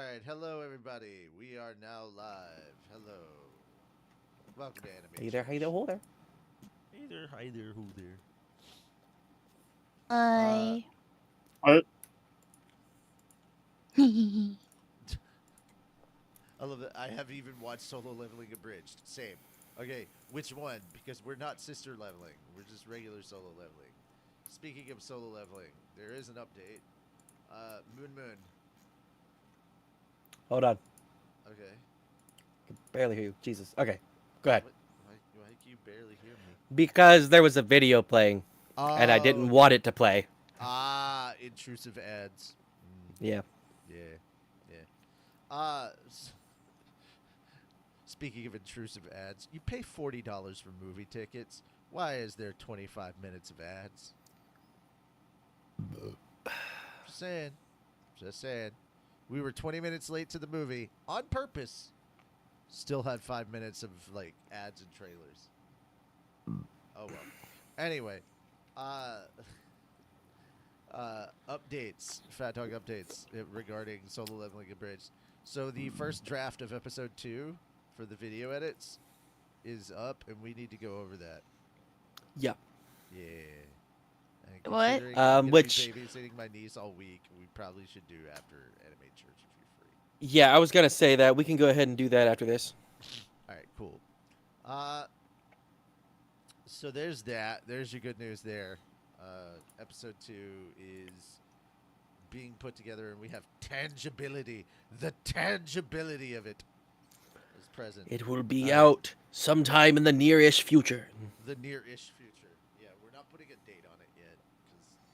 Alright, hello everybody. We are now live. Hello. Welcome to Anime Hey there, Church. hey there, hold there. Hi there, who there? Hi. I love that. I have even watched Solo Leveling Abridged. Same. Okay, which one? Because we're not sister leveling. We're just regular solo leveling. Speaking of solo leveling, there is an update. Moon. Hold on. Okay. I can barely hear you. Jesus. Okay, go ahead. Why can you barely hear me? Because there was a video playing, and I didn't want it to play. Intrusive ads. Yeah. Yeah. Speaking of intrusive ads, you pay $40 for movie tickets. Why is there 25 minutes of ads? Just saying. We were 20 minutes late to the movie on purpose. Still had 5 minutes of like ads and trailers. Oh well. Anyway, updates, Fat Dog updates regarding Solo Leveling Abridged. So the first draft of episode 2 for the video edits is up, and we need to go over that. Yeah. Yeah. And What? considering I'm gonna Which- be babysitting my niece all week, we probably should do after Anime Church if you're free. Yeah, I was gonna say that. We can go ahead and do that after this. All right, cool. So there's that. There's your good news there. Episode 2 is being put together, and we have tangibility. The tangibility of it is present. It will be out sometime in the near-ish future. The near-ish future. Yeah, we're not putting a date on it yet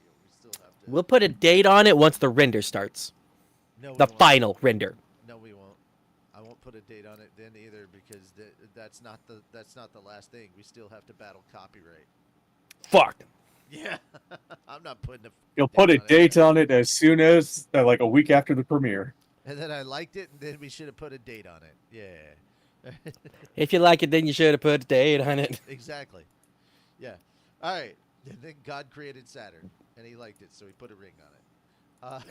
because we still have to. We'll put a date on it once the render starts. No, we The won't. final render. No, we won't. I won't put a date on it then either because that's not the last thing. We still have to battle copyright. Fuck. Yeah, I'm not putting a. You'll put a date on it as soon as, like, a week after the premiere. And then I liked it, and then we should have put a date on it. Yeah. If you like it, then you should have put a date on it. Exactly. Yeah. All right. And then God created Saturn, and he liked it, so he put a ring on it.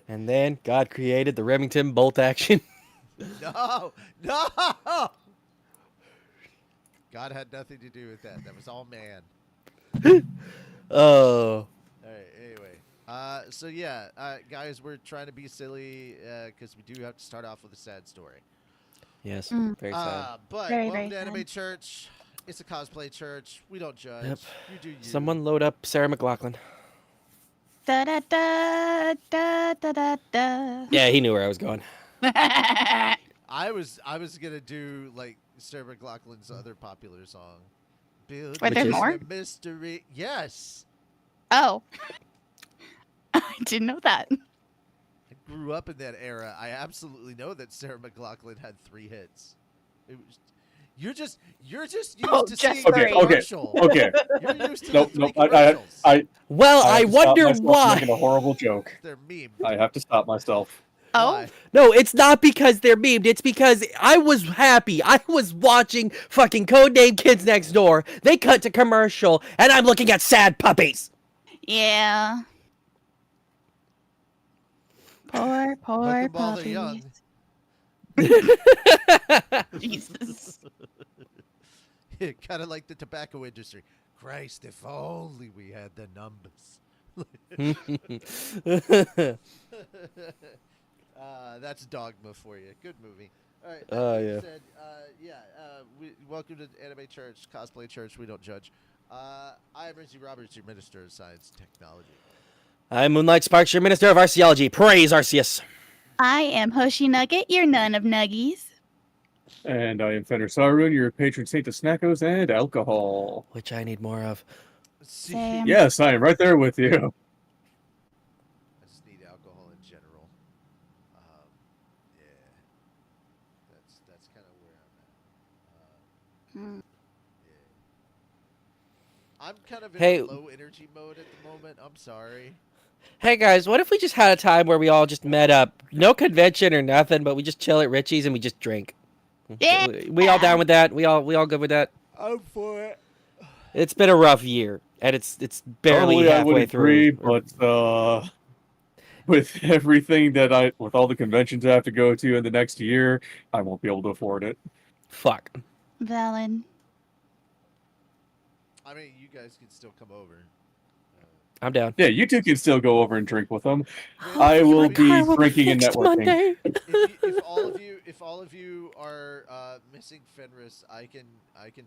And then God created the Remington bolt action. No! God had nothing to do with that. That was all man. Oh. All right. Anyway, so yeah, guys, we're trying to be silly because we do have to start off with a sad story. Yes. Mm. Very sad. But Very, welcome very to Anime sad. Church. It's a cosplay church. We don't judge. Yep. You do you. Someone load up Sarah McLachlan. Da da da da da da da. Yeah, he knew where I was going. I was gonna do like Sarah McLachlan's other popular song. Build Wait, there's me more? a mystery. Yes. Oh. I didn't know that. I grew up in that era. I absolutely know that Sarah McLachlan had 3 hits. It was, you're just used Oh, to just seeing Okay, the okay, commercial. Okay. You're used to Nope, the 3 nope. commercials. Well, I have to stop wonder myself from why. Making a horrible joke. They're meme. I have to stop myself. Oh. Why? No, it's not because they're memed. It's because I was happy. I was watching fucking Codename Kids Next Door. They cut to commercial, and I'm looking at sad puppies. Yeah. Poor Hook 'em while they're puppies. young. Jesus. Kind of like the tobacco industry. Christ, if only we had the numbers. That's Dogma for you. Good movie. All right. That being Yeah. said, welcome to Anime Church, Cosplay Church. We don't judge. I'm Rizzy Roberts, your Minister of Science and Technology. I'm Moonlight Sparks, your Minister of Arceology. Praise Arceus. I am Hoshi Nugget, your nun of nuggies. And I am Fenrir Sarun, your patron saint of snackos and alcohol. Which I need more of. See, Same. Yes, I am right there with you. I just need alcohol in general. Yeah. That's kind of where I'm at. Mm. I'm kind of in Hey. a low energy mode at the moment. I'm sorry. Hey guys, what if we just had a time where we all just met up? No convention or nothing, but we just chill at Richie's and we just drink. Yeah. We all down with that? We all good with that? I'm for it. It's been a rough year, and it's barely Totally, I would halfway agree, through. but with everything with all the conventions I have to go to in the next year, I won't be able to afford it. Fuck. Valid. I mean, you guys can still come over. I'm down. Yeah, you two can still go over and drink with them. Vince, I Hopefully will my car be will drinking and fixed networking. Monday. if all of you are missing Fenris, I can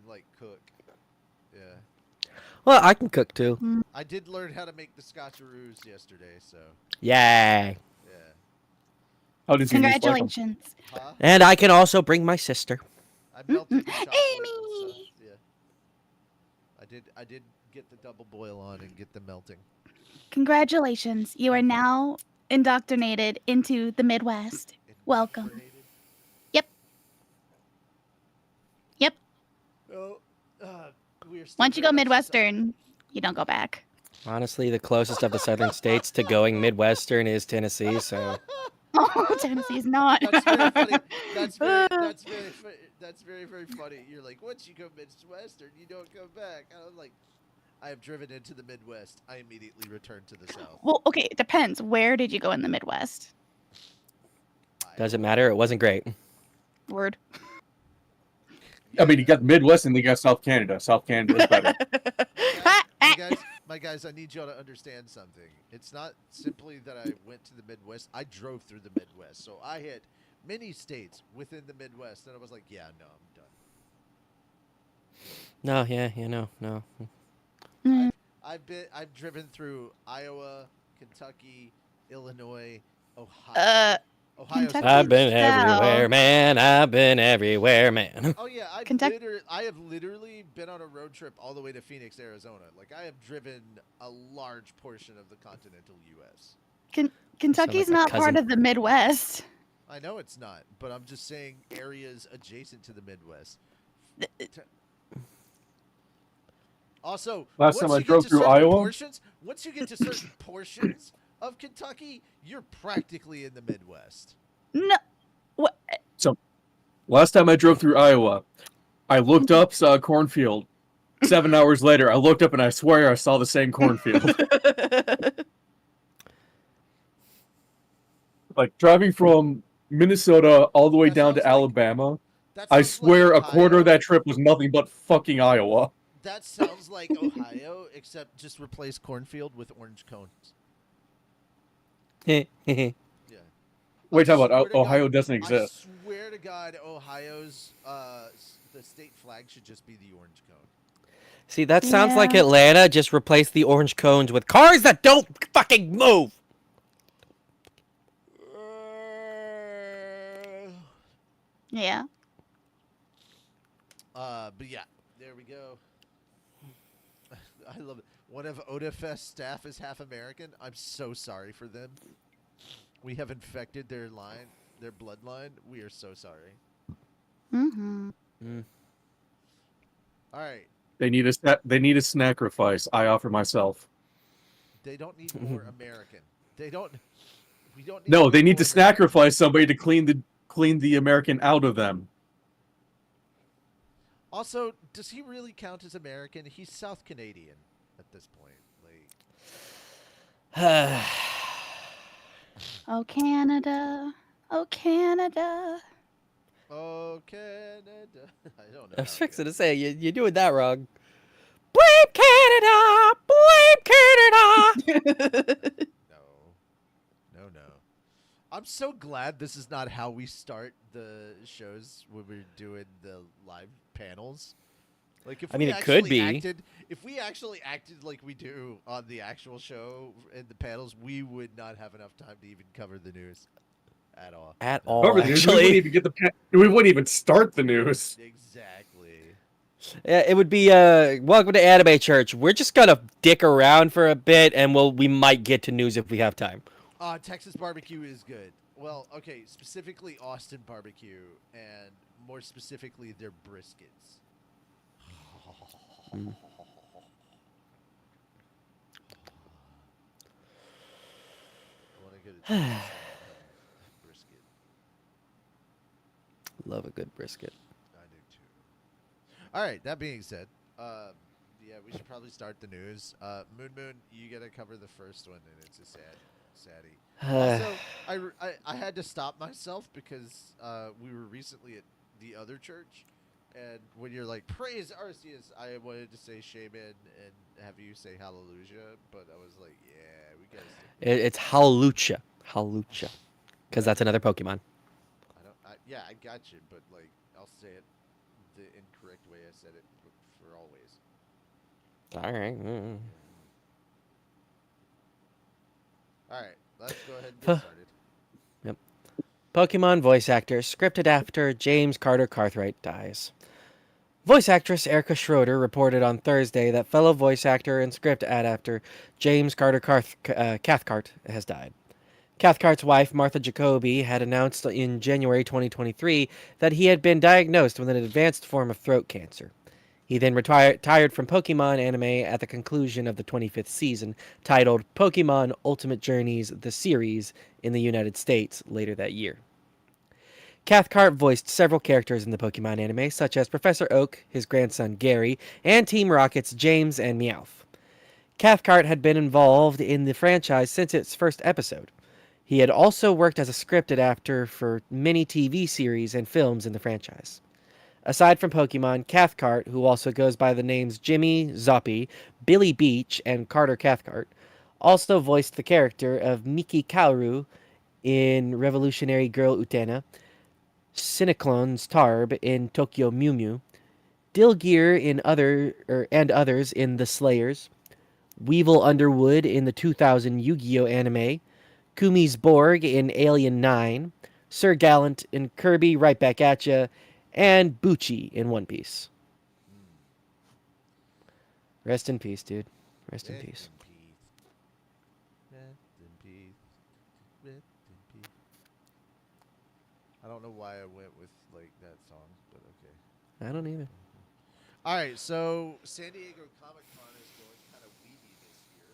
like cook. Yeah. Well, I can cook too. I did learn how to make the scotcheroos yesterday, so Yay. yeah. How does he like them? Congratulations. Huh? And I can also bring my sister. I melted the chocolate and stuff. Amy! Yeah. I did get the double boil on and get them melting. Congratulations. You are now indoctrinated into the Midwest. Welcome. Indoctrinated. Yep. Well, we're still Once you very go much Midwestern, you don't go back. Honestly, the closest of the southern states to going Midwestern is Tennessee, so Oh, Tennessee's not. That's very funny. That's very funny. You're like, once you go Midwestern, you don't go back. I'm like, I have driven into the Midwest. I immediately return to the South. Well, okay, it depends. Where did you go in the Midwest? doesn't matter. It wasn't great. Word. I mean, you got the Midwest and then you got South Canada. South Canada is better. My guys, I need y'all to understand something. It's not simply that I went to the Midwest. I drove through the Midwest. So I hit many states within the Midwest. And I was like, yeah, no, I'm done. No, yeah, no. I've driven through Iowa, Kentucky, Illinois, Ohio. Ohio's Kentucky? I've been South. everywhere, man. I've been everywhere, man. Oh yeah, I have literally been on a road trip all the way to Phoenix, Arizona. Like I have driven a large portion of the continental U.S. Kentucky's my not part cousin. of the Midwest. I know it's not, but I'm just saying areas adjacent to the Midwest. Also, Last time once I you get drove to through certain Iowa- portions, once you get to certain portions of Kentucky, you're practically in the Midwest. No. What? Last time I drove through Iowa, I looked up, saw a cornfield. 7 hours later, I looked up and I swear I saw the same cornfield. Like driving from Minnesota all the way That down to sounds like- Alabama, That I sounds swear like a quarter of Ohio. that trip was nothing but fucking Iowa. That sounds like Ohio, except just replace cornfield with orange cones. Yeah. Wait, I talk about swear to Ohio God- doesn't exist. I swear to God, Ohio's the state flag should just be the orange cone. See, that sounds like Yeah. Atlanta. Just replace the orange cones with cars that don't fucking move. Yeah. But yeah, there we go. I love it. One of OdaFest staff is half American. I'm so sorry for them. We have infected their bloodline. We are so sorry. Mm-hmm. All right. They need a sacrifice. I offer myself. They don't need more American. They don't. We don't. No, they need more to American. sacrifice somebody to clean the American out of them. Also, does he really count as American? He's South Canadian at this point. Like, Oh, Canada. Oh, Canada. oh, Canada. I don't know. I was how fixing good- to say you're doing that wrong. Blame Canada. Blame Canada. No. I'm so glad this is not how we start the shows when we're doing the live panels. Like, if I mean, we it could actually be. if we actually acted like we do on the actual show and the panels, we would not have enough time to even cover the news at all. At all, Cover the news, we actually. wouldn't even start the news. Exactly. Yeah, it would be welcome to Anime Church. We're just gonna dick around for a bit, and we might get to news if we have time. Texas barbecue is good. Well, okay, specifically Austin barbecue, and more specifically their briskets. Mm. I want to go to Texas and have brisket. Love a good brisket. I do too. All right. That being said, yeah, we should probably start the news. Moon, you gotta cover the first one, and it's a Sadie. Also, I had to stop myself because we were recently at the other church, and when you're like praise Arceus, I wanted to say shaman and have you say hallelujah, but I was like, yeah, we gotta stick. It's Hawlucha. Hawlucha. Because that's another Pokemon. Yeah, I got you, but like I'll say it the incorrect way I said it for always. All right. All right, let's go ahead and Huh. get started. Yep. Pokemon voice actor, scripted after James Carter Cartwright dies. Voice actress Erica Schroeder reported on Thursday that fellow voice actor and script adapter James Carter Cathcart has died. Cathcart's wife, Martha Jacoby, had announced in January 2023 that he had been diagnosed with an advanced form of throat cancer. He then retired from Pokemon anime at the conclusion of the 25th season, titled Pokemon Ultimate Journeys The Series, in the United States later that year. Cathcart voiced several characters in the Pokemon anime, such as Professor Oak, his grandson Gary, and Team Rocket's James and Meowth. Cathcart had been involved in the franchise since its first episode. He had also worked as a scripted actor for many TV series and films in the franchise. Aside from Pokemon, Cathcart, who also goes by the names Jimmy Zoppy, Billy Beach, and Carter Cathcart, also voiced the character of Miki Kaoru in Revolutionary Girl Utena, Cineclone's Tarb in Tokyo Mew Mew, Dilgear and others in The Slayers, Weevil Underwood in the 2000 Yu-Gi-Oh anime, Kumi's Borg in Alien 9, Sir Gallant in Kirby Right Back At Ya, and Bucci in One Piece. Rest in peace, dude. Rest in peace. Rest in peace. Rest in peace. I don't know why I went with like that song, but okay. I don't either. All right, so San Diego Comic Con is going kind of weedy this year.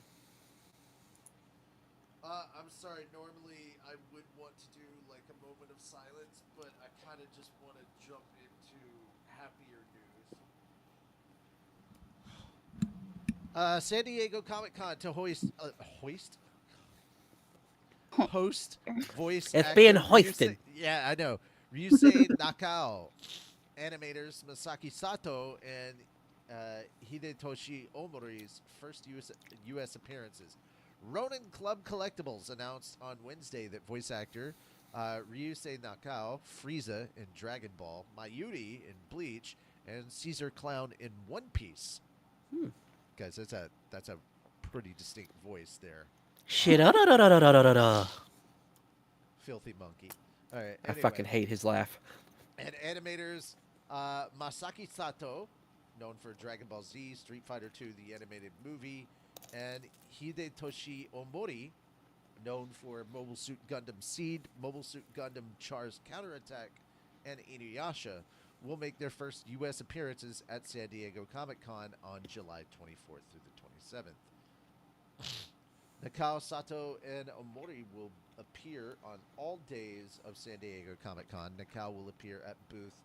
I'm sorry. Normally, I would want to do like a moment of silence, but I kind of just want to jump into happier news. San Diego Comic Con to host voice It's actor being hoisted. Yeah, I know. Ryusei Nakao, animators Masaki Sato and Hidetoshi Omori's first U.S. appearances. Ronin Club Collectibles announced on Wednesday that voice actor Ryusei Nakao, Frieza in Dragon Ball, Mayuri in Bleach, and Caesar Clown in One Piece. Guys, that's a pretty distinct voice there. Shit-a-da-da-da-da-da-da. Filthy monkey. All right. I Anyway. fucking hate his laugh. And animators Masaki Sato, known for Dragon Ball Z, Street Fighter II, the animated movie, and Hidetoshi Omori, known for Mobile Suit Gundam Seed, Mobile Suit Gundam Char's Counterattack, and Inuyasha, will make their first U.S. appearances at San Diego Comic-Con on July 24th through the 27th. Nakao, Sato, and Omori will appear on all days of San Diego Comic-Con. Nakao will appear at booth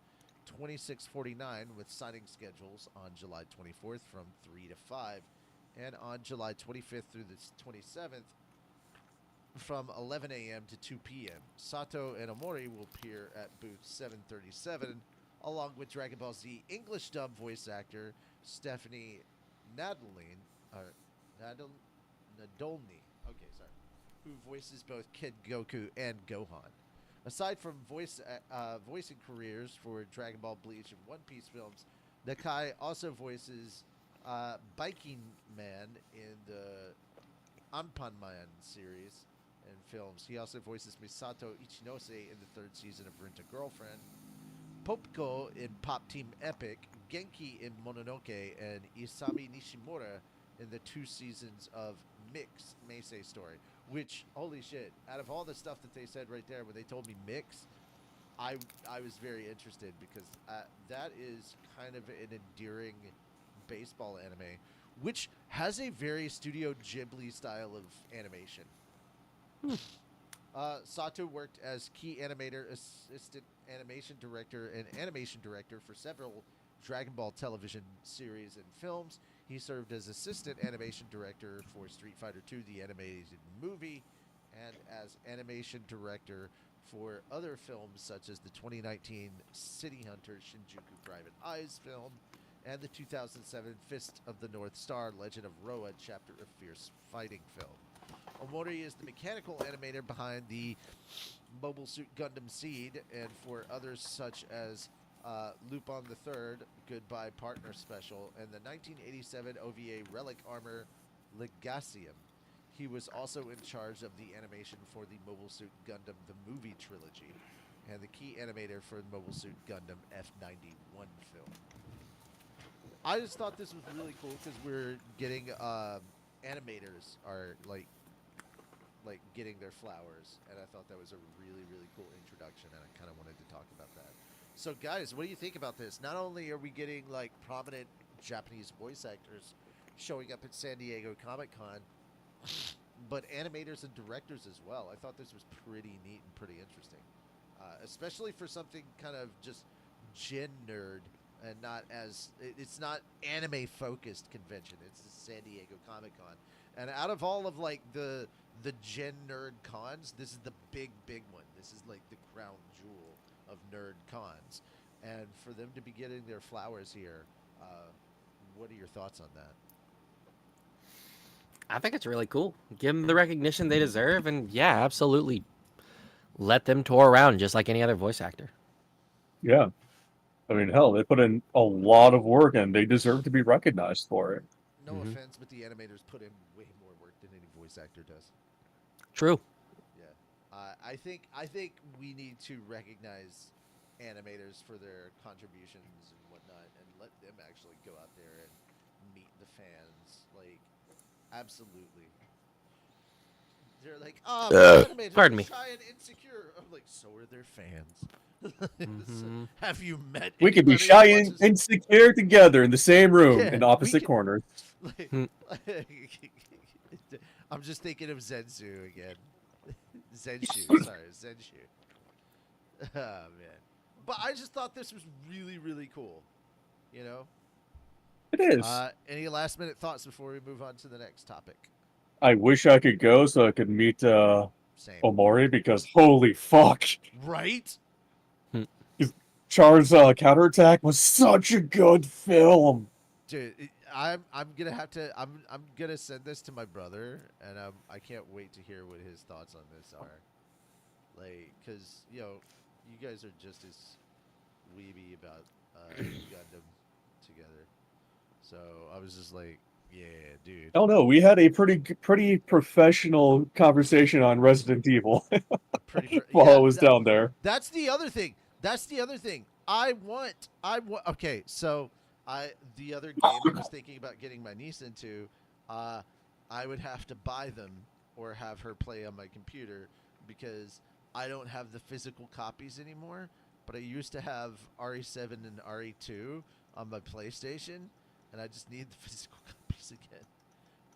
2649 with signing schedules on July 24th from 3 to 5, and on July 25th through the 27th from 11 a.m. to 2 p.m. Sato and Omori will appear at booth 737 along with Dragon Ball Z English dub voice actor Stephanie Nadolny, who voices both Kid Goku and Gohan. Aside from voicing careers for Dragon Ball, Bleach, and One Piece films, Nakai also voices Biking Man in the Anpanman series and films. He also voices Misato Ichinose in the third season of Rent-A-Girlfriend, Popko in Pop Team Epic, Genki in Mononoke, and Isami Nishimura in the 2 seasons of Mix Meisei Story. Which, holy shit, out of all the stuff that they said right there when they told me Mix, I was very interested because that is kind of an endearing baseball anime, which has a very Studio Ghibli style of animation. Sato worked as key animator, assistant animation director, and animation director for several Dragon Ball television series and films. He served as assistant animation director for Street Fighter II, the animated movie, and as animation director for other films such as the 2019 City Hunter Shinjuku Private Eyes film and the 2007 Fist of the North Star Legend of Roa Chapter of Fierce Fighting film. Omori is the mechanical animator behind the Mobile Suit Gundam Seed and for others such as Lupin the Third, Goodbye Partner Special, and the 1987 OVA Relic Armor Legacium. He was also in charge of the animation for the Mobile Suit Gundam the movie trilogy and the key animator for the Mobile Suit Gundam F91 film. I just thought this was really cool because we're getting animators are like getting their flowers, and I thought that was a really cool introduction, and I kind of wanted to talk about that. So guys, what do you think about this? Not only are we getting like prominent Japanese voice actors showing up at San Diego Comic-Con, but animators and directors as well. I thought this was pretty neat and pretty interesting, especially for something kind of just gen nerd and not as it's not anime focused convention. It's the San Diego Comic-Con, and out of all of like the gen nerd cons, this is the big one. This is like the crown jewel of nerd cons, and for them to be getting their flowers here, what are your thoughts on that? I think it's really cool. Give them the recognition they deserve, and yeah, absolutely, let them tour around just like any other voice actor. Yeah. I mean, hell, they put in a lot of work and they deserve to be recognized for it. No Mhm. offense, but the animators put in way more work than any voice actor does. True. Yeah, I think we need to recognize animators for their contributions and whatnot, and let them actually go out there and meet the fans. Like, absolutely. They're like, oh, animators Pardon are me. shy and insecure. I'm like, so are their fans. Mhm. Have you met? We could be anybody shy who and watches- insecure together in the same room Yeah, in we opposite could- corners. Like, Hmm. I'm just thinking of Zensu again. Zenshu, sorry, Zenshu. Oh man, but I just thought this was really cool. You know. It is. Any last minute thoughts before we move on to the next topic? I wish I could go so I could meet Same. Omori because holy fuck. Right? Char's counterattack was such a good film. Dude, I'm gonna have to I'm gonna send this to my brother, and I can't wait to hear what his thoughts on this are. Like, cause you guys are just as weeby about Gundam together, so I was just like, yeah, dude. Oh no, we had a pretty professional conversation on Resident Evil while I was down there. That's the other thing. I want. Okay, so the other game I was thinking about getting my niece into, I would have to buy them or have her play on my computer because I don't have the physical copies anymore. But I used to have RE7 and RE2 on my PlayStation, and I just need the physical copies again.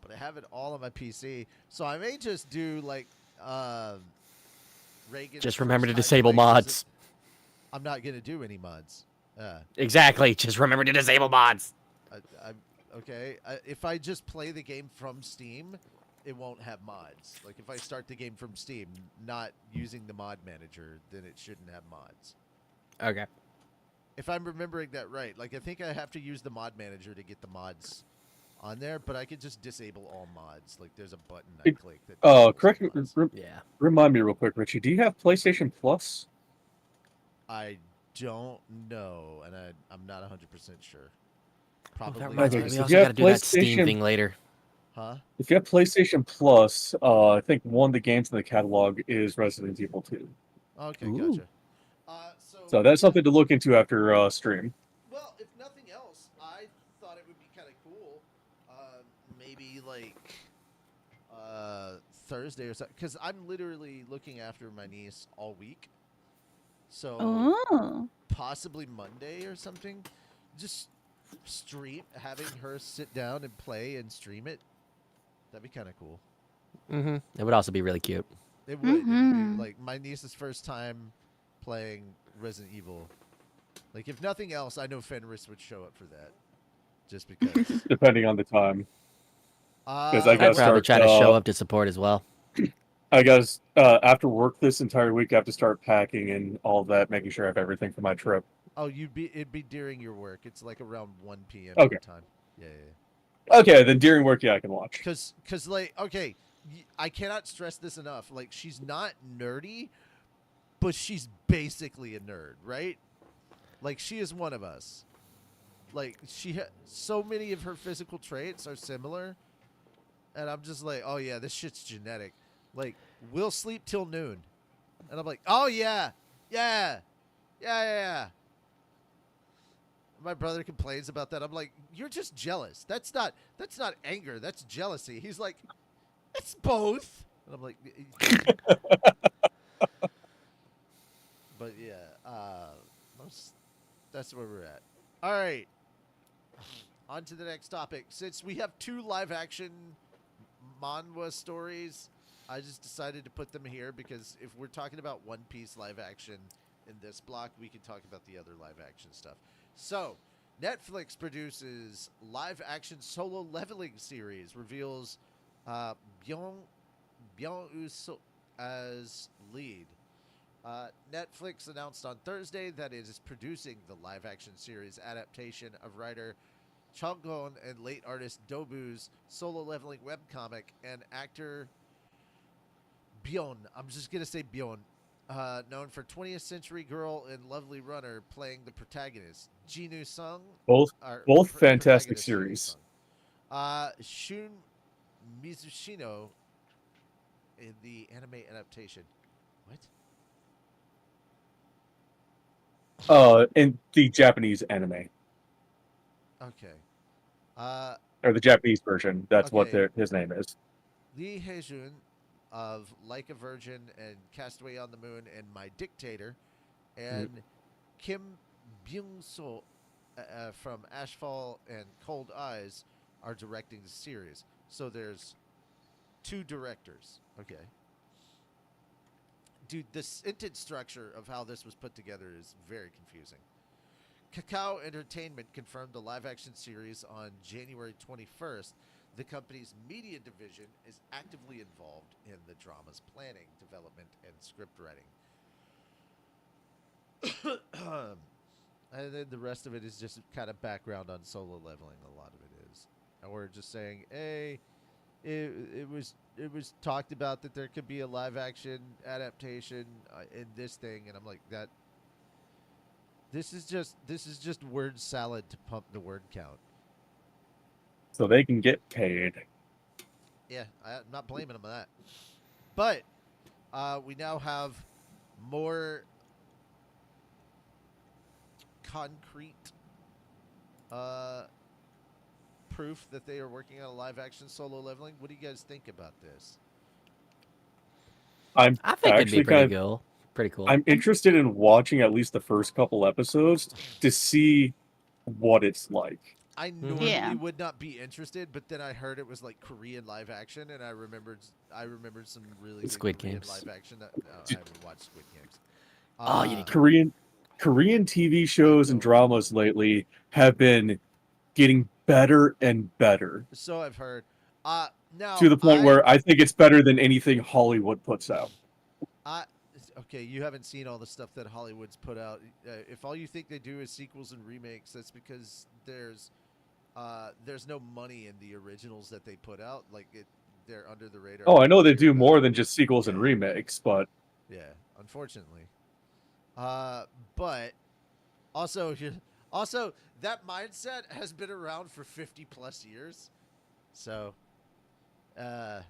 But I have it all on my PC, so I may just do like Reagan's Just remember to first time disable playing mods. I'm not gonna do any mods. Exactly. Just remember to disable mods. Okay. If I just play the game from Steam, it won't have mods. Like if I start the game from Steam, not using the mod manager, then it shouldn't have mods. Okay. If I'm remembering that right, like I think I have to use the mod manager to get the mods on there, but I could just disable all mods. Like there's a button I click that. Correct. mods. Yeah. Remind me real quick, Richie. Do you have PlayStation Plus? I don't know, and I'm not 100% sure. Oh, Probably. that reminds me. Okay, We so also you have got to do that Steam PlayStation- thing later. Huh? If you have PlayStation Plus, I think one of the games in the catalog is Resident Evil 2. Okay, Ooh. gotcha. So that's something to look into after stream. Well, if nothing else, I thought it would be kind of cool. Maybe like Thursday or something, because I'm literally looking after my niece all week. So Oh. possibly Monday or something. Just stream, having her sit down and play and stream it. That'd be kind of cool. Mm-hmm. It would also be really cute. It would. It would Mhm. be like my niece's first time playing Resident Evil. Like if nothing else, I know Fenris would show up for that. Just because. Depending on the time. 'Cause I I'd gotta probably start, try to show up to support as well. I guess after work this entire week, I have to start packing and all that, making sure I have everything for my trip. Oh, it'd be during your work. It's like around 1 p.m. Okay. your time. Yeah, yeah. Okay, then during work, yeah, I can watch. Cause like, okay, I cannot stress this enough. Like, she's not nerdy, but she's basically a nerd, right? Like, she is one of us. Like, so many of her physical traits are similar, and I'm just like, oh yeah, this shit's genetic. Like, we'll sleep till noon, and I'm like, oh yeah, yeah, yeah, yeah, yeah. My brother complains about that. I'm like, you're just jealous. That's not anger. That's jealousy. He's like, it's both. And I'm like, but yeah, that's where we're at. All right, on to the next topic. Since we have 2 live action manhwa stories, I just decided to put them here because if we're talking about One Piece live action in this block, we can talk about the other live action stuff. So, Netflix produces live action solo leveling series, reveals Byung-Woo as lead. Netflix announced on Thursday that it is producing the live action series adaptation of writer Changgon and late artist Dobu's solo leveling webcomic, and actor Byon, I'm just going to say Byon, known for 20th Century Girl and Lovely Runner, playing the protagonist. Jinu Sung. Both fantastic series. Shun Mizushino in the anime adaptation. What? In the Japanese anime. Okay. Or the Japanese version. That's what Okay. his name is. Lee Hae-jun of Like a Virgin and Castaway on the Moon and My Dictator, and Kim Byung-soo from Ashfall and Cold Eyes are directing the series. So there's 2 directors. Okay. Dude, the sentence structure of how this was put together is very confusing. Kakao Entertainment confirmed the live-action series on January 21st. The company's media division is actively involved in the drama's planning, development, and script writing. And then the rest of it is just kind of background on solo leveling. A lot of it is. And we're just saying, hey, it was talked about that there could be a live-action adaptation in this thing, and I'm like, that. This is just word salad to pump the word count. So they can get paid. Yeah, I'm not blaming them on that. But we now have more concrete proof that they are working on a live-action solo leveling. What do you guys think about this? I think it'd be actually pretty cool. I'm interested in watching at least the first couple episodes to see what it's like. I normally would not be interested, but then I heard it was like Korean live action, and I remembered some really good Squid Korean Games. live action. I haven't watched Squid Games. You need to. Korean TV shows and dramas lately have been getting better and better. So I've heard. Now To the point where I think it's better than anything Hollywood puts out. Okay, you haven't seen all the stuff that Hollywood's put out. If all you think they do is sequels and remakes, that's because there's no money in the originals that they put out. Like they're under the radar. Oh, I know they do more than just sequels and remakes, but yeah, unfortunately. But also that mindset has been around for 50 plus years. So, yeah.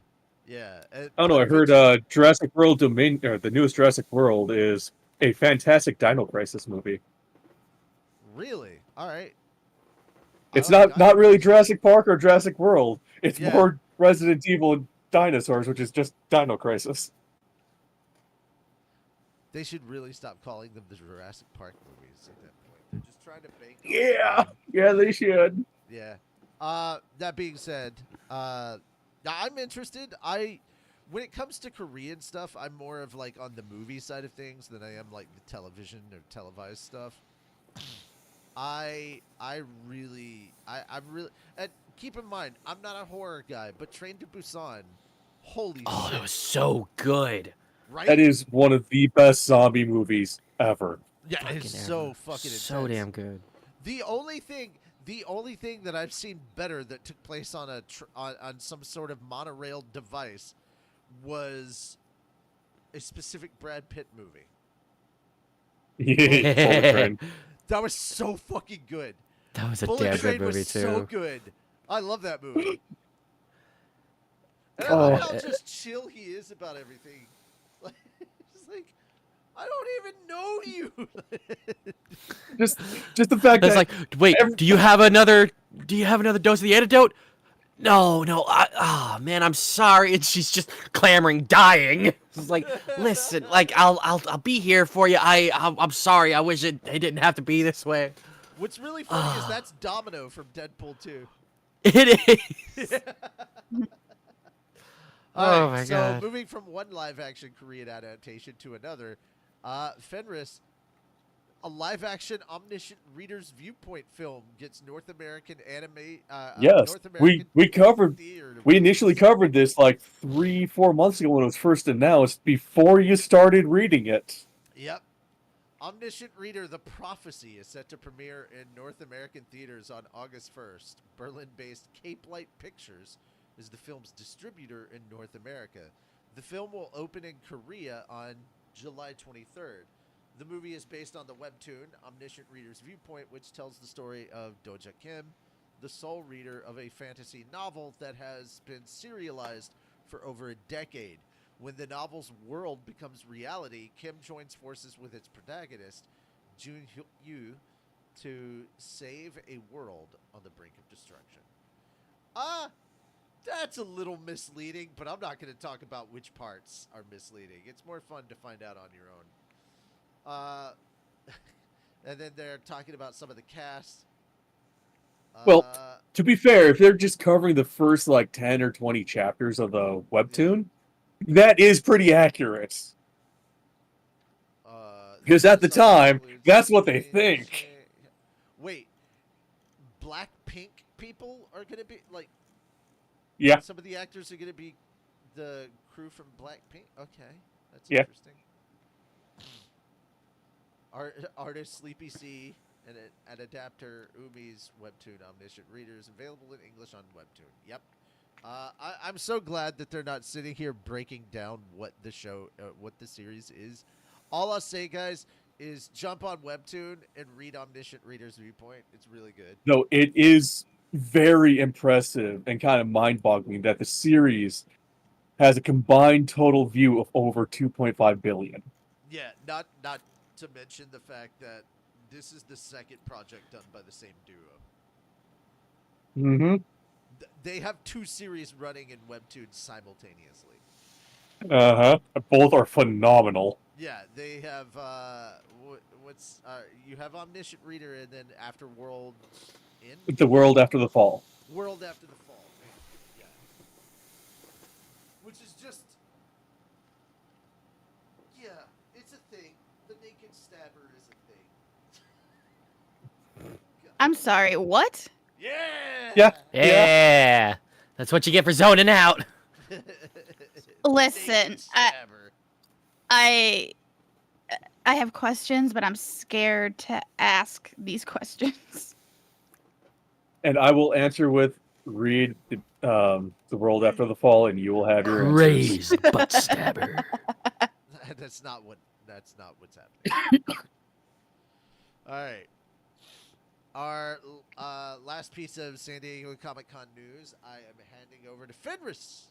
I don't know. I heard Jurassic World Dominion, or the newest Jurassic World, is a fantastic Dino Crisis movie. Really? All right. It's not really Jurassic Park or Jurassic World. It's Yeah. more Resident Evil and dinosaurs, which is just Dino Crisis. They should really stop calling them the Jurassic Park movies at that point. They're just trying to bank. Yeah, they should. Yeah. That being said, I'm interested. When it comes to Korean stuff, I'm more of like on the movie side of things than I am like the television or televised stuff. I'm really, and keep in mind, I'm not a horror guy, but Train to Busan Holy Oh, shit! that was so good. Right? That is one of the best zombie movies ever. Yeah, it's so fucking so intense. damn good. The only thing that I've seen better that took place on on some sort of monorail device was a specific Brad Pitt movie. Bullet Train. That was so fucking good. That was a Bullet damn Train good movie was so too. good. I love that movie. And I Oh. love how just chill he is about everything. Like, just like, I don't even know you. Just the fact That's that like, wait, do you have another dose of the antidote? No, man, I'm sorry. And she's just clamoring, dying. It's like, listen, like I'll be here for you. I'm sorry. I wish it didn't have to be this way. What's really funny is that's Domino from Deadpool 2. It is. All Oh right, my so God. moving from one live-action Korean adaptation to another, Fenris, a live-action omniscient reader's viewpoint film, gets North American anime. yes, North American we initially covered this like 3-4 months ago when it was first announced. Before you started reading it. Yep. Omniscient Reader: The Prophecy is set to premiere in North American theaters on August 1st. Berlin-based Cape Light Pictures is the film's distributor in North America. The film will open in Korea on July 23rd. The movie is based on the webtoon Omniscient Reader's Viewpoint, which tells the story of Doja Kim, the sole reader of a fantasy novel that has been serialized for over a decade. When the novel's world becomes reality, Kim joins forces with its protagonist, Jun Yu, to save a world on the brink of destruction. That's a little misleading, but I'm not going to talk about which parts are misleading. It's more fun to find out on your own. And then they're talking about some of the cast. Well, to be fair, if they're just covering the first like 10 or 20 chapters of the webtoon, that is pretty accurate. Because at the time, that's what they think. Wait, Blackpink people are going to be like... Yeah. Some of the actors are going to be the crew from Blackpink? Okay, that's Yeah. interesting. Artist Sleepy C and an adapter Umi's webtoon Omniscient Readers available in English on webtoon. Yep. I'm so glad that they're not sitting here breaking down what the show, what the series is. All I'll say, guys, is jump on webtoon and read Omniscient Reader's Viewpoint. It's really good. No, it is very impressive and kind of mind-boggling that the series has a combined total view of over 2.5 billion. Yeah, not to mention the fact that this is the second project done by the same duo. Mm-hmm. They have two series running in webtoons simultaneously. Uh-huh. Both are phenomenal. Yeah, they have you have Omniscient Reader and then After World in The World After the Fall. World After the Fall. Yeah. Which is just it's a thing. The naked stabber is a thing. I'm sorry, what? Yeah. Yeah. That's what you get for zoning out. Listen, Naked stabber. I have questions, but I'm scared to ask these questions. And I will answer with read the World After the Fall, and you will have your answers. Crazed butt stabber. That's not what's happening. All right. Our last piece of San Diego Comic-Con news, I am handing over to Fenris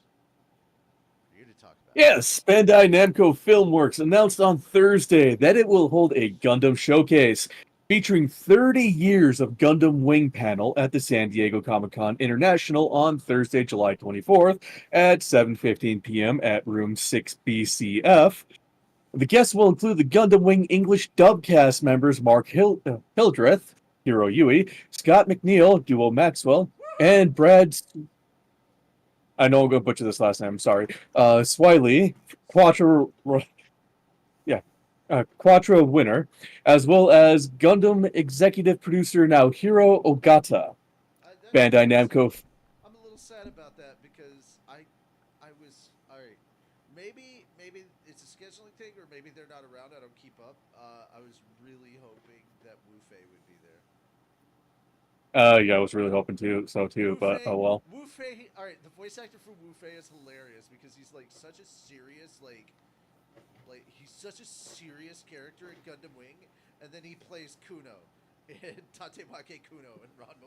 for you to talk about. Yes, Bandai Namco Filmworks announced on Thursday that it will hold a Gundam showcase featuring 30 years of Gundam Wing panel at the San Diego Comic-Con International on Thursday, July 24th at 7:15 p.m. at room 6BCF. The guests will include the Gundam Wing English dub cast members Mark Hildreth, Hiro Yui, Scott McNeil, Duo Maxwell, and Brad... I know I'm going to butcher this last name, I'm sorry. Swiley, Quattro winner, as well as Gundam executive producer Naohiro Ogata. Bandai Namco... I'm a little sad about that because I was maybe they're not around. I don't keep up. I was really hoping that Wu Fei would be there. Yeah, I was really hoping to, but oh well. Wu Fei. All right, the voice actor for Wu Fei is hilarious because he's like such a serious he's such a serious character in Gundam Wing, and then he plays Kuno in Tatemake Kuno in Ranma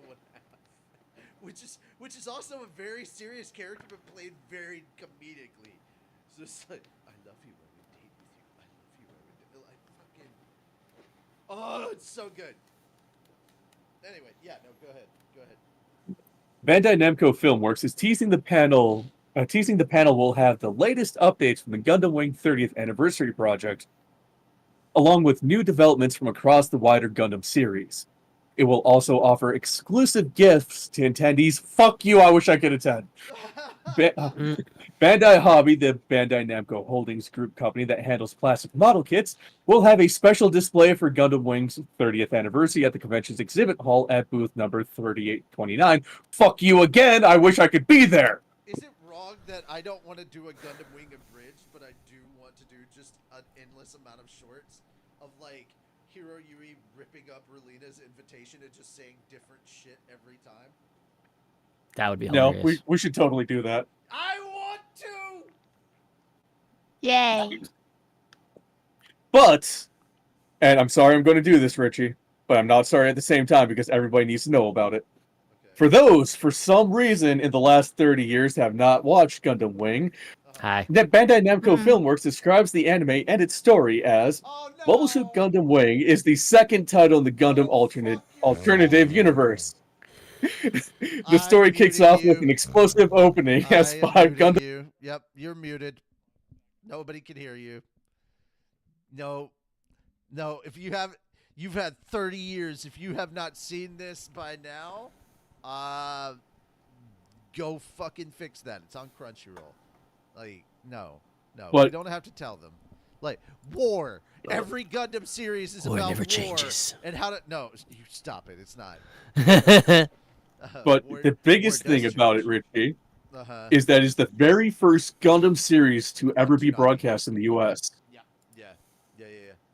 1/2, which is also a very serious character but played very comedically. So it's like, I love you, I would date with you. I love you, I would. I fucking. Oh, it's so good. Anyway, yeah, no, go ahead. Bandai Namco Filmworks is teasing the panel will have the latest updates from the Gundam Wing 30th anniversary project, along with new developments from across the wider Gundam series. It will also offer exclusive gifts to attendees. Fuck you, I wish I could attend. Bandai Hobby, the Bandai Namco Holdings Group company that handles plastic model kits, will have a special display for Gundam Wing's 30th anniversary at the convention's exhibit hall at booth number 3829. Fuck you again, I wish I could be there! Is it wrong that I don't want to do a Gundam Wing abridged, but I do want to do just an endless amount of shorts of like Hiro Yui ripping up Relina's invitation and just saying different shit every time? That would be No, hilarious. we should totally do that. I want to! Yay. But, and I'm sorry I'm going to do this, Richie, but I'm not sorry at the same time because everybody needs to know about it. Okay. For those, for some reason, in the last 30 years have not watched Gundam Wing, Hi. that Bandai Namco Mhm. Filmworks describes the anime and its story as Oh no! Mobile Suit Gundam Wing is the second title in the Gundam Oh, alternative fuck you. universe. The I'm story kicks muting off with you. an explosive opening as I am 5 muting Gundam. you. Yep, you're muted. Nobody can hear you. No. You've had 30 years. If you have not seen this by now, go fucking fix that. It's on Crunchyroll. Like, no, we What? don't have to tell them. Like, war. Every Gundam series is War about never war. changes. And how to you stop it. It's not. But War- the biggest war does thing about it, change. Richie, Uh-huh. is that it's the very first Gundam series to ever be Toonami. broadcast in the U.S. Yeah.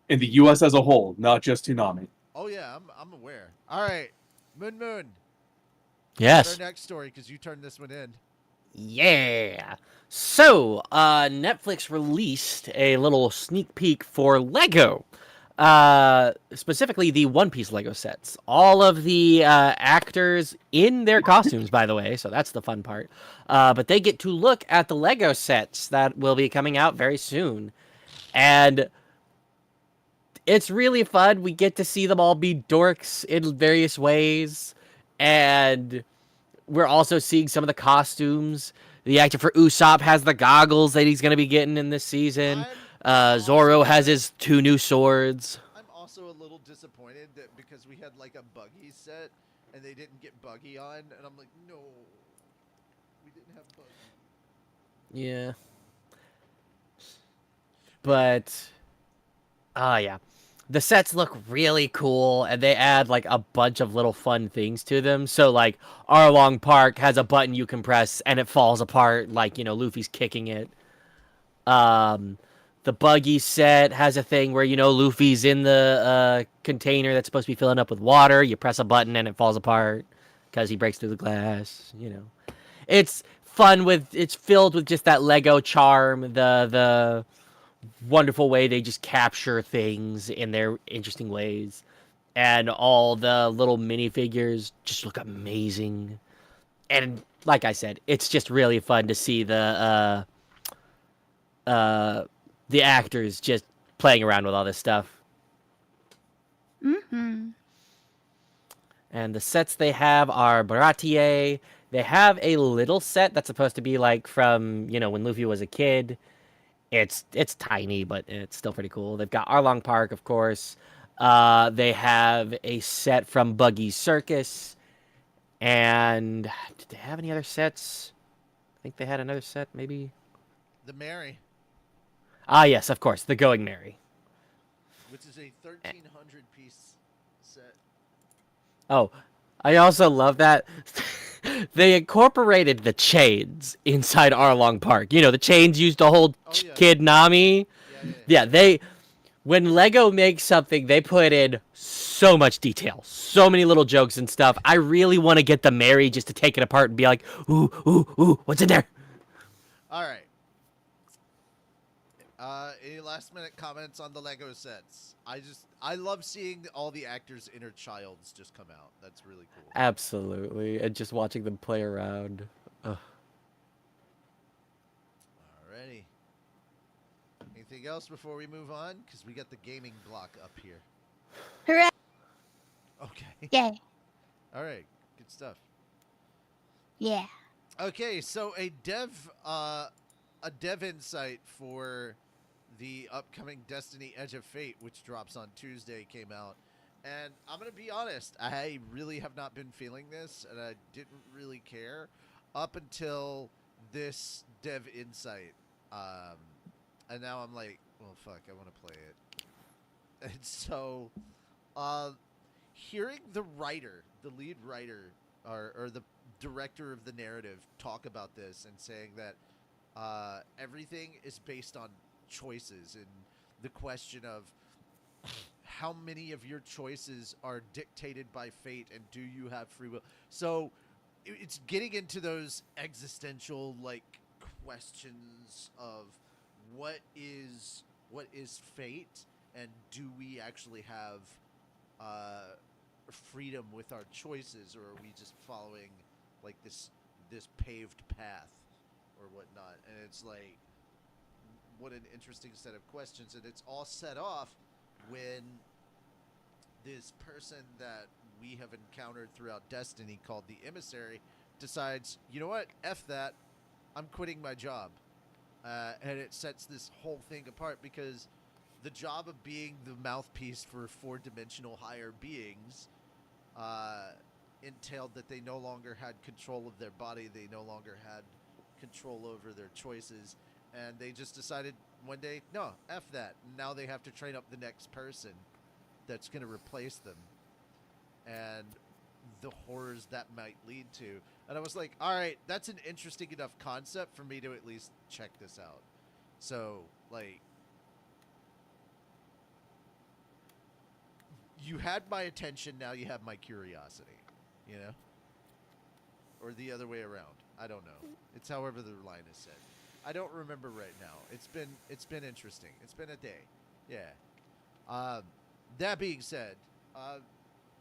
In the U.S. as a whole, not just Toonami. Oh yeah, I'm aware. All right, Moon. Yes. Our next story, because you turned this one in. Yeah. So, Netflix released a little sneak peek for Lego. Specifically the One Piece Lego sets. All of the actors in their costumes, by the way, so that's the fun part. But they get to look at the Lego sets that will be coming out very soon. And it's really fun. We get to see them all be dorks in various ways. And we're also seeing some of the costumes. The actor for Usopp has the goggles that he's going to be getting in this season. Zoro has his 2 new swords. I'm also a little disappointed that because we had like a Buggy set and they didn't get Buggy on, and I'm like, no, we didn't have Buggy. Yeah. But, yeah. The sets look really cool, and they add, like, a bunch of little fun things to them. So, like, Arlong Park has a button you can press, and it falls apart, like, Luffy's kicking it. The Buggy set has a thing where, Luffy's in the container that's supposed to be filling up with water. You press a button, and it falls apart because he breaks through the glass, It's fun it's filled with just that Lego charm, the wonderful way they just capture things in their interesting ways, and all the little minifigures just look amazing. And like I said, it's just really fun to see the actors just playing around with all this stuff. Mm-hmm. And the sets they have are Baratier. They have a little set that's supposed to be like from when Luffy was a kid. It's tiny, but it's still pretty cool. They've got Arlong Park, of course. They have a set from Buggy's Circus. And did they have any other sets? I think they had another set, maybe. The Mary, Ah, yes, of course, the Going Merry. which is a 1,300 piece set. Oh, I also love that they incorporated the chains inside Arlong Park. The chains used to hold Oh, yeah. Kid Nami. Yeah. Yeah, when Lego makes something, they put in so much detail, so many little jokes and stuff. I really want to get the Mary just to take it apart and be like, ooh, ooh, ooh, what's in there? All right. Any last minute comments on the Lego sets? I love seeing all the actors' inner childs just come out. That's really cool. Absolutely, and just watching them play around. Ugh. Alrighty. Anything else before we move on? Because we got the gaming block up here. Hooray! Okay. Yay! All right. Good stuff. Yeah. Okay, so a dev insight for the upcoming Destiny Edge of Fate, which drops on Tuesday, came out. And I'm going to be honest, I really have not been feeling this, and I didn't really care up until this dev insight. And now I'm like, well, fuck, I want to play it. And so, hearing the writer, the lead writer, or the director of the narrative talk about this and saying that everything is based on choices, and the question of how many of your choices are dictated by fate and do you have free will. So it's getting into those existential like questions of what is fate, and do we actually have freedom with our choices, or are we just following like this paved path or whatnot? And it's like, what an interesting set of questions. And it's all set off when this person that we have encountered throughout Destiny called the Emissary decides, you know what, F that, I'm quitting my job. And it sets this whole thing apart, because the job of being the mouthpiece for four-dimensional higher beings entailed that they no longer had control of their body, they no longer had control over their choices, and they just decided one day, no, F that. Now they have to train up the next person that's going to replace them, and the horrors that might lead to. And I was like, all right, that's an interesting enough concept for me to at least check this out. So, like, you had my attention, now you have my curiosity, you know? Or the other way around. I don't know. It's however the line is said. I don't remember right now. It's been interesting. It's been a day. Yeah. That being said,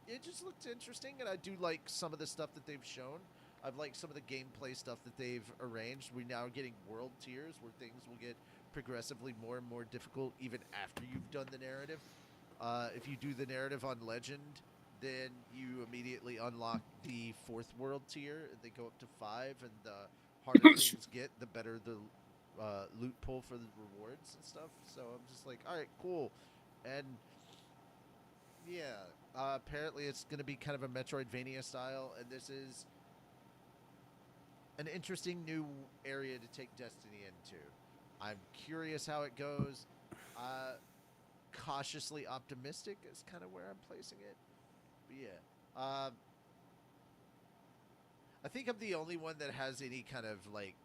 it just looked interesting, and I do like some of the stuff that they've shown. I've liked some of the gameplay stuff that they've arranged. We're now getting world tiers where things will get progressively more and more difficult even after you've done the narrative. If you do the narrative on Legend, then you immediately unlock the 4th world tier, and they go up to 5, and the harder things get, the better the loot pull for the rewards and stuff. So I'm just like, all right, cool. And yeah, apparently it's going to be kind of a Metroidvania style, and this is an interesting new area to take Destiny into. I'm curious how it goes. Cautiously optimistic is kind of where I'm placing it. But yeah. I think I'm the only one that has any kind of like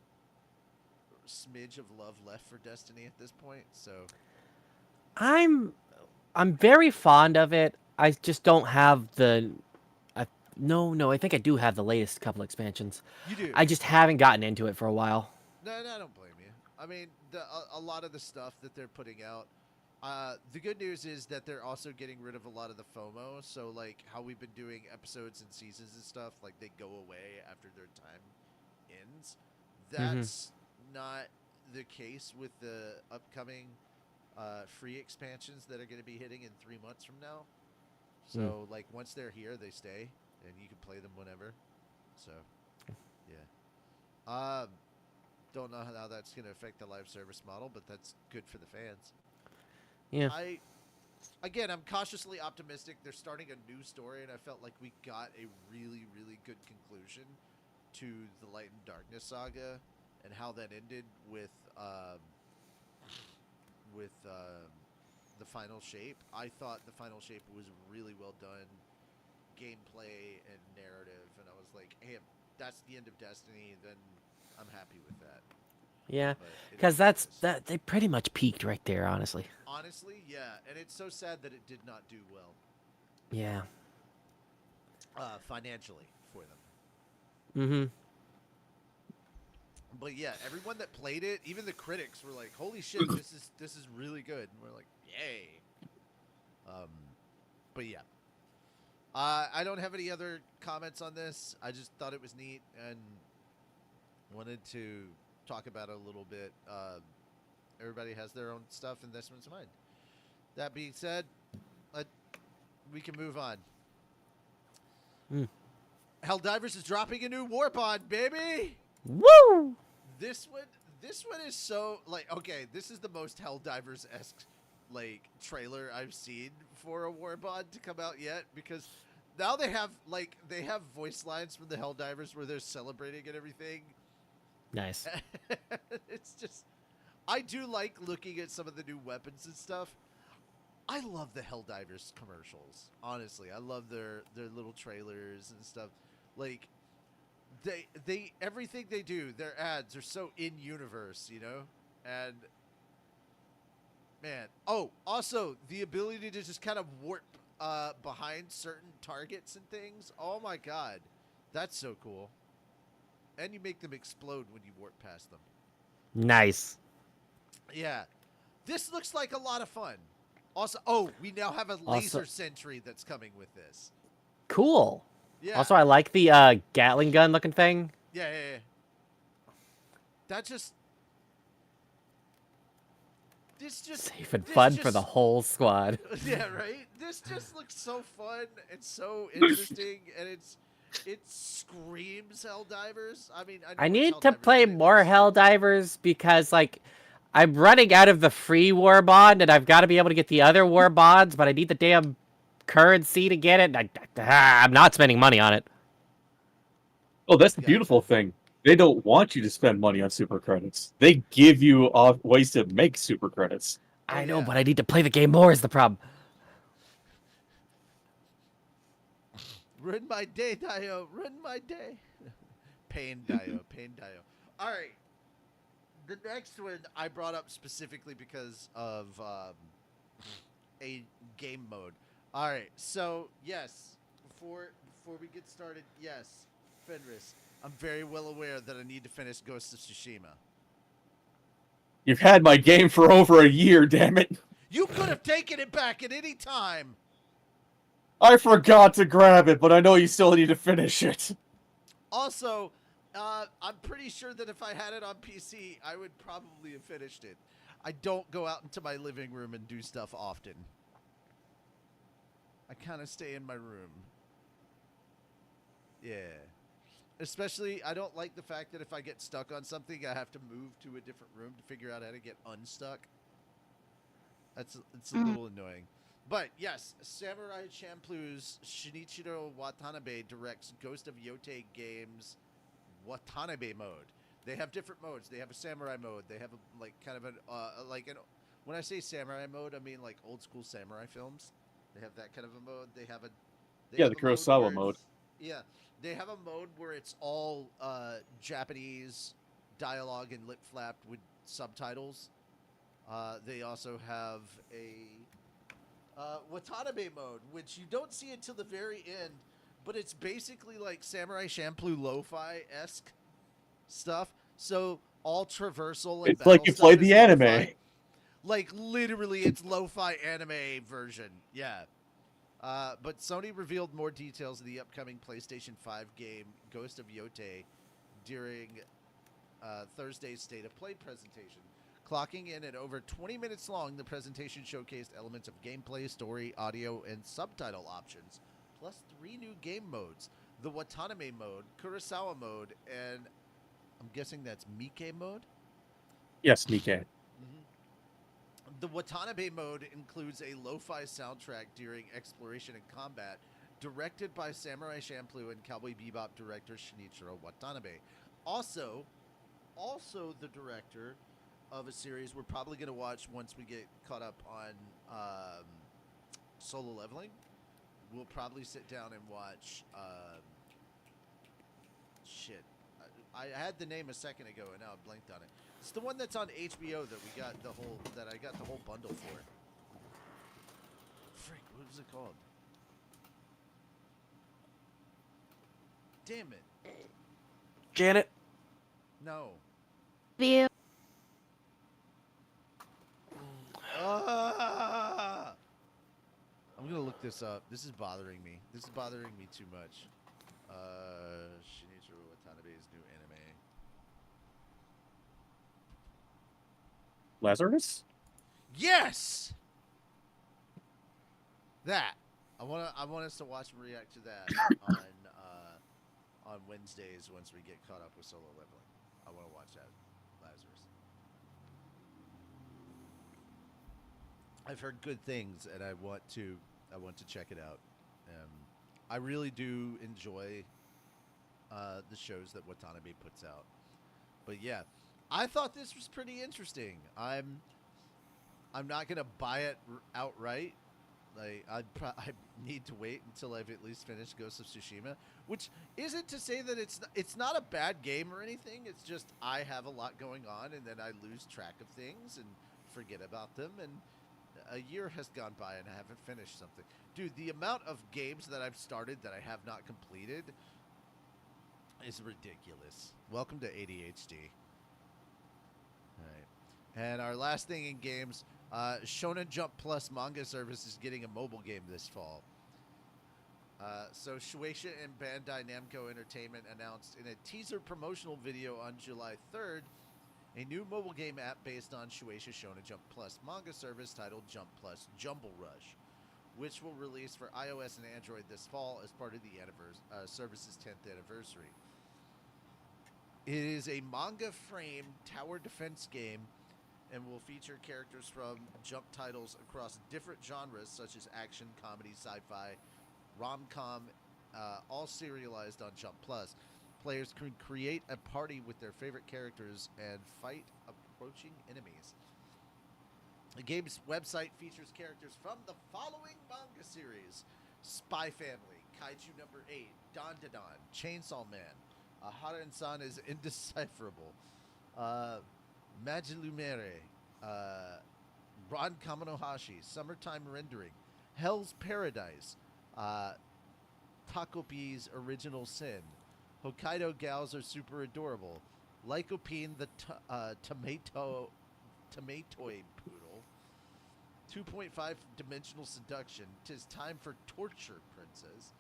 smidge of love left for Destiny at this point. So I'm very fond of it. I just don't have the. No, I think I do have the latest couple expansions. you do. I just haven't gotten into it for a while. No, I don't blame you. I mean, a lot of the stuff that they're putting out. The good news is that they're also getting rid of a lot of the FOMO. So, like how we've been doing episodes and seasons and stuff, like they go away after their time ends. That's not the case with the upcoming free expansions that are going to be hitting in 3 months from now. So, like once they're here, they stay, and you can play them whenever. So, yeah. Don't know how that's going to affect the live service model, but that's good for the fans. Yeah. I'm cautiously optimistic. They're starting a new story, and I felt like we got a really, really good conclusion to the Light and Darkness saga, and how that ended with the final shape. I thought the final shape was really well done, gameplay and narrative, and I was like, hey, if that's the end of Destiny, then I'm happy with that. Yeah, But it because is what it that's is. that they pretty much peaked right there, honestly. Honestly, yeah, and it's so sad that it did not do well Yeah. financially for them. Mm-hmm. But yeah, everyone that played it, even the critics, were like, "Holy shit, this is really good." And we're like, "Yay!" Um, but yeah, I don't have any other comments on this. I just thought it was neat and wanted to talk about it a little bit. Everybody has their own stuff, and this one's mine. That being said, let, we can move on. Mm. Helldivers is dropping a new warp on, baby. Woo! This one, this one is so like okay. This is the most Helldivers esque like trailer I've seen for a warbond to come out yet because now they have voice lines from the Helldivers where they're celebrating and everything. Nice. It's just I do like looking at some of the new weapons and stuff. I love the Helldivers commercials. Honestly, I love their little trailers and stuff. Like they everything they do, their ads are so in universe, you know? And man, oh, also the ability to just kind of warp behind certain targets and things. Oh my god. That's so cool. And you make them explode when you warp past them. Nice. Yeah. This looks like a lot of fun. Also, oh, we now have a laser Also- sentry that's coming with this. Cool. Yeah. Also, I like the Gatling gun looking thing. Yeah. That just. This just. Safe and this fun just, for the whole squad. Yeah, right? This just looks so fun and so interesting, and it screams Helldivers. I mean, I know it's need to Helldivers, play but it more looks so- Helldivers because, like, I'm running out of the free Warbond, and I've got to be able to get the other Warbonds, but I need the damn currency to get it. I'm not spending money on it. Oh, that's the Gotcha. beautiful thing. They don't want you to spend money on super credits. They give you ways to make super credits. Oh, I know, yeah. but I need to play the game more is the problem. Ruin my day, Dio. Ruin my day. Pain, Dio. Pain, Dio. All right. The next one I brought up specifically because of a game mode. All right. So yes, before we get started, yes, Fenris, I'm very well aware that I need to finish Ghost of Tsushima. You've had my game for over a year, damn it. You could have taken it back at any time. I forgot to grab it, but I know you still need to finish it. Also, I'm pretty sure that if I had it on PC, I would probably have finished it. I don't go out into my living room and do stuff often. I kind of stay in my room. Yeah. Especially, I don't like the fact that if I get stuck on something, I have to move to a different room to figure out how to get unstuck. It's a little annoying. But yes, Samurai Champloo's Shinichiro Watanabe directs Ghost of Yote Games Watanabe mode. They have different modes. They have a samurai mode. They have a like kind of an when I say samurai mode, I mean like old school samurai films. They have that kind of a mode. They have a Yeah, the Kurosawa mode. Yeah, they have a mode where it's all Japanese dialogue and lip flapped with subtitles. They also have a Watanabe mode, which you don't see until the very end, but it's basically like Samurai Champloo lo-fi-esque stuff. So all traversal and It's like you battle played stuff the is anime. lo-fi. Like literally, it's lo-fi anime version. Yeah. But Sony revealed more details of the upcoming PlayStation 5 game Ghost of Yote during Thursday's State of Play presentation. Clocking in at over 20 minutes long, the presentation showcased elements of gameplay, story, audio, and subtitle options, plus 3 new game modes: the Watanabe mode, Kurosawa mode, and I'm guessing that's Mike mode? Yes, Mike. Mm-hmm. The Watanabe mode includes a lo-fi soundtrack during exploration and combat, directed by Samurai Champloo and Cowboy Bebop director Shinichiro Watanabe. Also the director of a series we're probably going to watch once we get caught up on Solo Leveling. We'll probably sit down and watch I had the name a second ago and now I blanked on it. It's the one that's on HBO that I got the whole bundle for. Frick, what was it called? Damn it. Janet. No. View. I'm gonna look this up. This is bothering me. This is bothering me too much. Shinichiro Watanabe's new anime. Lazarus? Yes. That. I want us to watch and react to that on Wednesdays once we get caught up with Solo Leveling. I want to watch that, Lazarus. I've heard good things, and I want to check it out. I really do enjoy the shows that Watanabe puts out. But yeah, I thought this was pretty interesting. I'm not gonna buy it outright. Like I need to wait until I've at least finished Ghost of Tsushima, which isn't to say that it's not a bad game or anything. It's just I have a lot going on, and then I lose track of things and forget about them, and a year has gone by and I haven't finished something. Dude, the amount of games that I've started that I have not completed is ridiculous. Welcome to ADHD. All right. And our last thing in games, Shonen Jump Plus manga service is getting a mobile game this fall. So Shueisha and Bandai Namco Entertainment announced in a teaser promotional video on July 3rd a new mobile game app based on Shueisha Shonen Jump Plus manga service titled Jump Plus Jumble Rush, which will release for iOS and Android this fall as part of the service's 10th anniversary. It is a manga-framed tower defense game and will feature characters from Jump titles across different genres such as action, comedy, sci-fi, rom-com, all serialized on Jump Plus. Players can create a party with their favorite characters and fight approaching enemies. The game's website features characters from the following manga series: Spy Family, Kaiju Number 8, Don Don, Chainsaw Man, Haran-san is Indecipherable, Majilumere, Ron Kamanohashi, Summertime Rendering, Hell's Paradise, Takopi's Original Sin, Hokkaido Gals Are Super Adorable, Lycopene the Tomatoid Poodle, 2.5 Dimensional Seduction, 'Tis Time for Torture Princess,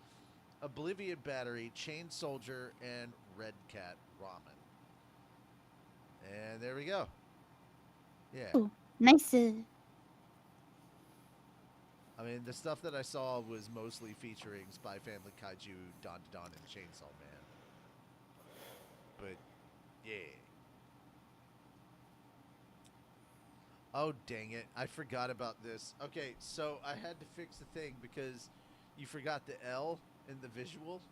Oblivion Battery, Chain Soldier, and Red Cat Ramen. And there we go. Yeah. Ooh, nice. I mean, the stuff that I saw was mostly featuring Spy Family, Kaiju, Don Don, and Chainsaw Man. But, yeah. Oh, dang it. I forgot about this. Okay, so I had to fix the thing because you forgot the L in the visual,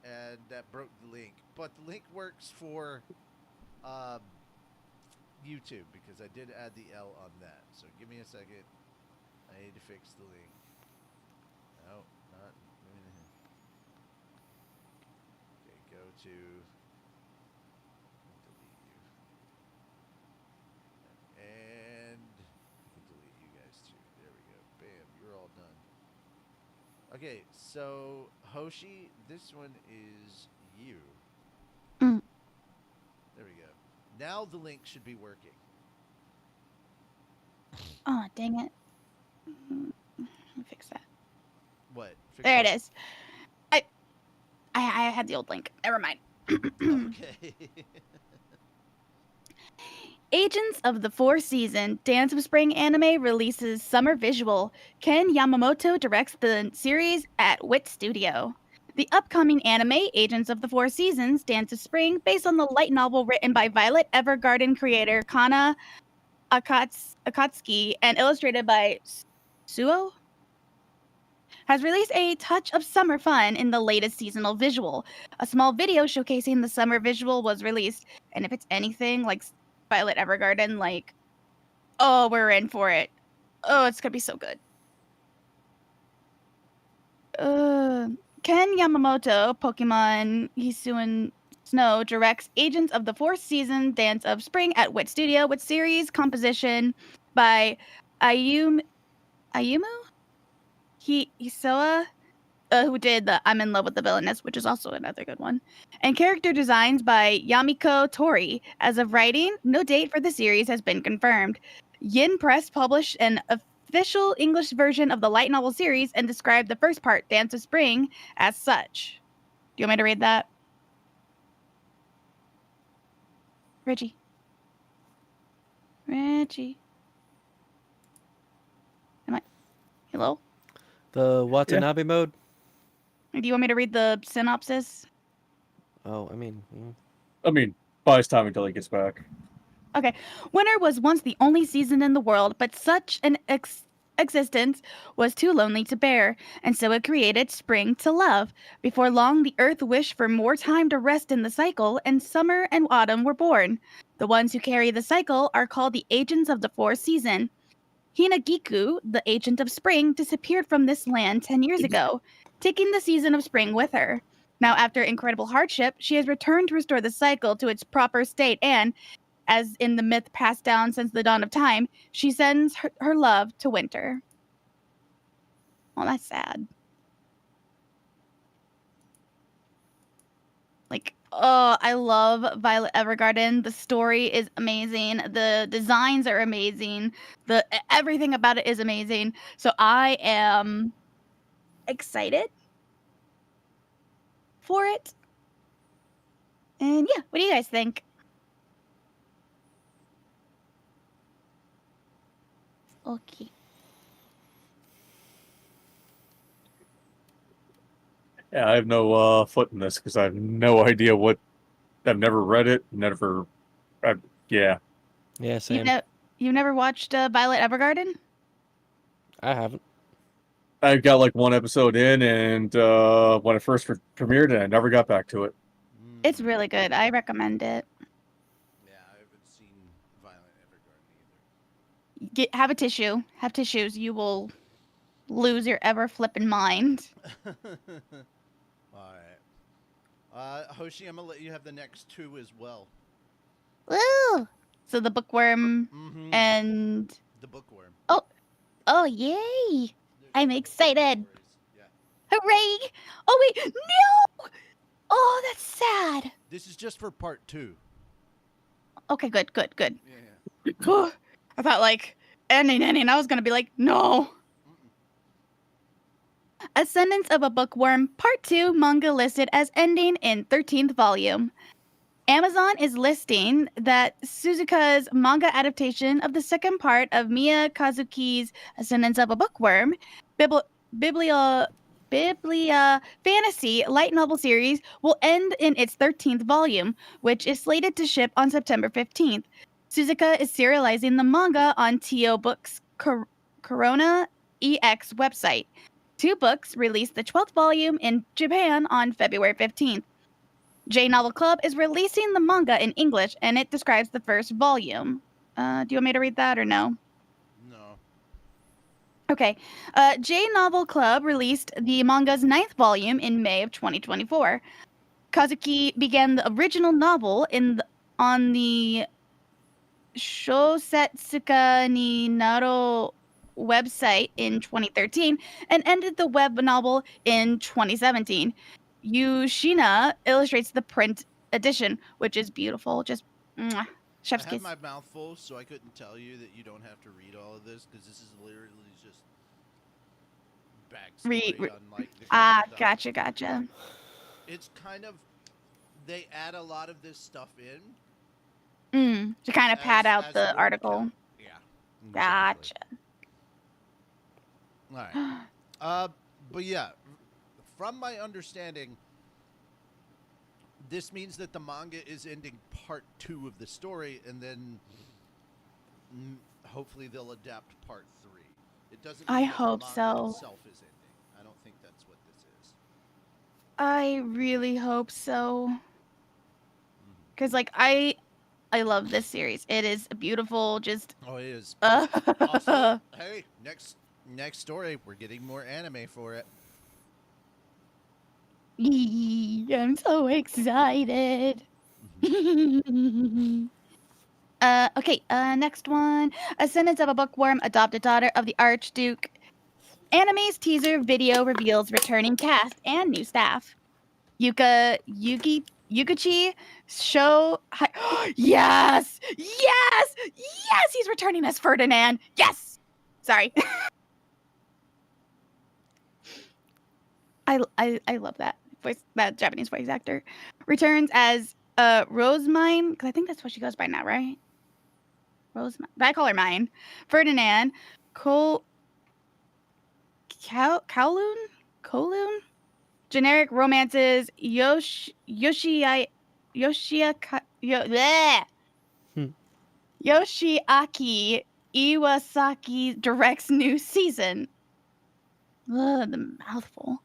and that broke the link. But the link works for YouTube because I did add the L on that. So give me a second. I need to fix the link. No, not. Okay, go to. Delete you. And we can delete you guys too. There we go. Bam, you're all done. Okay, so Hoshi, this one is you. Mm. There we go. Now the link should be working. Oh, dang it. Let me fix that. What? Fix There what? it is. I had the old link. Never mind. Okay. Agents of the Four Season Dance of Spring anime releases summer visual. Ken Yamamoto directs the series at Wit Studio. The upcoming anime Agents of the Four Seasons Dance of Spring, based on the light novel written by Violet Evergarden creator Kana Akatsuki and illustrated by Suo, has released a touch of summer fun in the latest seasonal visual. A small video showcasing the summer visual was released, and if it's anything like Violet Evergarden, like, oh, we're in for it. Oh, it's gonna be so good. Ken Yamamoto, Pokemon Hisuian Snow directs Agents of the Fourth Season Dance of Spring at Wit Studio with series composition by Ayumu Hisoa, who did the I'm in Love with the Villainess, which is also another good one, and character designs by Yamiko Tori. As of writing, no date for the series has been confirmed. Yin Press published an official English version of the light novel series and described the first part, Dance of Spring, as such. Do you want me to read that? Richie. Am I? Hello? The Watanabe mode? Do you want me to read the synopsis? Oh, I mean, I mean, buys time until he gets back. Okay. Winter was once the only season in the world, but such an existence was too lonely to bear, and so it created spring to love. Before long, the earth wished for more time to rest in the cycle, and summer and autumn were born. The ones who carry the cycle are called the agents of the fourth season. Hinagiku, the agent of spring, disappeared from this land 10 years ago, taking the season of spring with her. Now, after incredible hardship, she has returned to restore the cycle to its proper state and, as in the myth passed down since the dawn of time, she sends her love to Winter. Well, that's sad. Like, oh, I love Violet Evergarden. The story is amazing. The designs are amazing. Everything about it is amazing. So I am excited for it. And yeah, what do you guys think? Okay. Yeah, I have no foot in this because I have no idea what. I've never read it. Never. Yeah. yeah, same. You've never watched Violet Evergarden? I haven't. I got like one episode in, and when it first premiered, and I never got back to it. It's really good. I recommend it. Yeah, I haven't seen Violet Evergarden either. Have a tissue. Have tissues. You will lose your ever flippin' mind. All right. Hoshi, I'm gonna let you have the next two as well. Woo! So the Bookworm Mm-hmm. and The Bookworm. oh yay! I'm excited. Yeah. Hooray! Oh wait, no! Oh, that's sad. This is just for part 2. Okay, good. Yeah. I thought like ending. I was gonna be like, no. Ascendance of a Bookworm, Part 2 manga listed as ending in 13th volume. Amazon is listing that Suzuka's manga adaptation of the second part of Miya Kazuki's Ascendance of a Bookworm, Biblia fantasy light novel series will end in its 13th volume, which is slated to ship on September 15th. Suzuka is serializing the manga on TO Books' Corona EX website. 2 books released the 12th volume in Japan on February 15th. J Novel Club is releasing the manga in English, and it describes the first volume. Do you want me to read that or no? No. Okay. J Novel Club released the manga's 9th volume in May of 2024. Kazuki began the original novel on the Shosetsuka ni Naro website in 2013 and ended the web novel in 2017. Yushina illustrates the print edition, which is beautiful. Just mwah, chef's I have kiss. my mouth full, so I couldn't tell you that you don't have to read all of this because this is literally just backstory on like the stuff. Gotcha. It's kind of they add a lot of this stuff in To kind of pad out as the word article. count. Yeah. Gotcha. Exactly. All right. But yeah, from my understanding, this means that the manga is ending part 2 of the story, and then hopefully they'll adapt part 3. It doesn't. I mean that the hope manga so. Itself is ending. I don't think that's what this is. I really hope so. Because like I love this series. It is beautiful. Just Oh, it is. Also, hey, next story, we're getting more anime for it. I'm so excited. Okay, next one. Ascendants of a Bookworm, adopted daughter of the Archduke. Anime's teaser video reveals returning cast and new staff. Yukichi show. Yes! Yes! Yes! He's returning as Ferdinand. Yes! Sorry. I love that voice, that Japanese voice actor. Returns as Rosemine, because I think that's what she goes by now, right? Rosemine. But I call her mine. Ferdinand. Kowloon? Generic romances. Yoshiaki. Hmm. Yoshiaki Iwasaki directs new season. Ugh, the mouthful.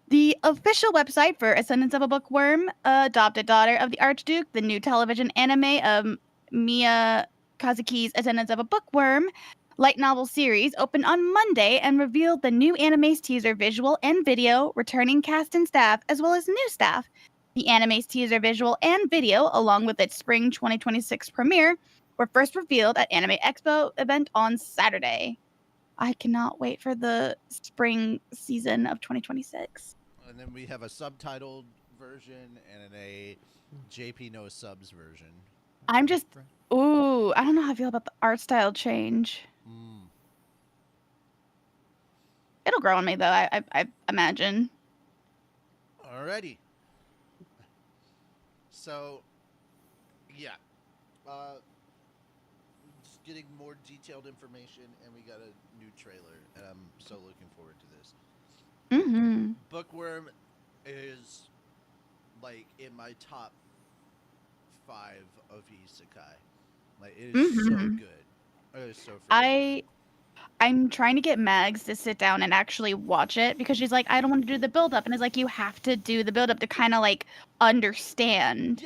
The official website for Ascendants of a Bookworm, adopted daughter of the Archduke, the new television anime of Mia Kazuki's Ascendants of a Bookworm light novel series, opened on Monday and revealed the new anime's teaser visual and video, returning cast and staff, as well as new staff. The anime's teaser visual and video, along with its spring 2026 premiere, were first revealed at Anime Expo event on Saturday. I cannot wait for the spring season of 2026. And then we have a subtitled version and a JP no subs version. I'm just, ooh, I don't know how I feel about the art style change. It'll grow on me though, I imagine. Alrighty. So, yeah. Just getting more detailed information, and we got a new trailer, and I'm so looking forward to this. Mm-hmm. Bookworm is, like, in my top 5 of isekai. Like, it is so good. It is so freaking good. I'm trying to get Mags to sit down and actually watch it because she's like, I don't want to do the build up, and it's like you have to do the build up to kind of like understand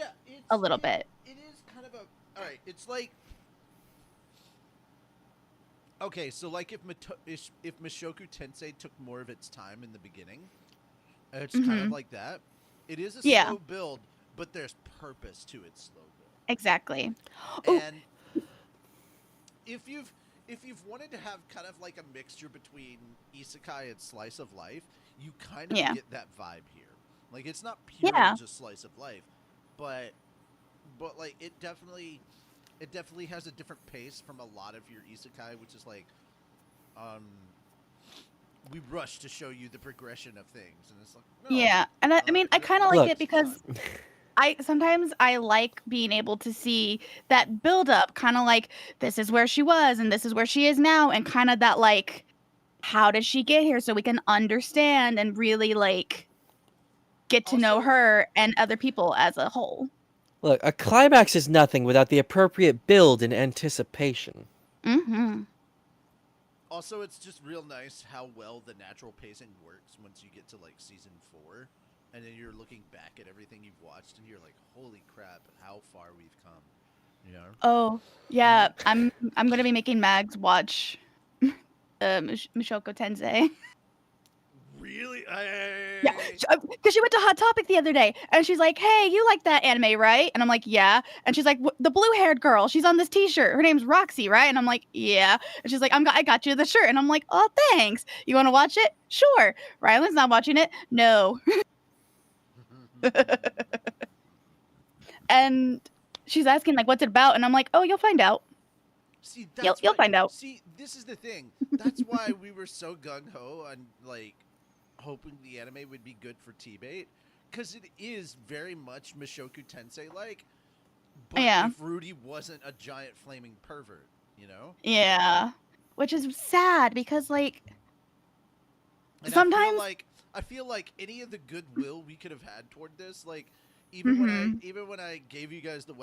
a little bit. It is kind of a all right. It's like okay, so like if Mushoku Tensei took more of its time in the beginning, it's kind of like that. It is a slow build, but there's purpose to its slow build. Exactly. And if you've wanted to have kind of like a mixture between isekai and slice of life, you kind of get that vibe here. Like it's not pure just slice of life, but like it definitely has a different pace from a lot of your isekai, which is like we rush to show you the progression of things, and it's like no, and I mean I kind of like it because sometimes I like being able to see that build up, kind of like this is where she was and this is where she is now, and kind of that like how did she get here, so we can understand and really like get to know her and other people as a whole. Look, a climax is nothing without the appropriate build and anticipation. Also, it's just real nice how well the natural pacing works once you get to like season 4. And then you're looking back at everything you've watched, and you're like, "Holy crap! How far we've come!" You know? Oh yeah, I'm gonna be making Mags watch Mushoku Tensei. Really? Yeah, because she went to Hot Topic the other day, and she's like, "Hey, you like that anime, right?" And I'm like, "Yeah." And she's like, "The blue-haired girl, she's on this T-shirt. Her name's Roxy, right?" And I'm like, "Yeah." And she's like, I got you the shirt." And I'm like, "Oh, thanks. You want to watch it? Sure." Rylan's not watching it. No. And she's asking like, "What's it about?" And I'm like, "Oh, you'll find out." See, you'll find out. See, this is the thing. That's why we were so gung ho on like hoping the anime would be good for T-Bait, because it is very much Mushoku Tensei like. But if Rudy wasn't a giant flaming pervert, you know? Yeah, which is sad because like and sometimes I feel like any of the goodwill we could have had toward this, like even when I gave you guys the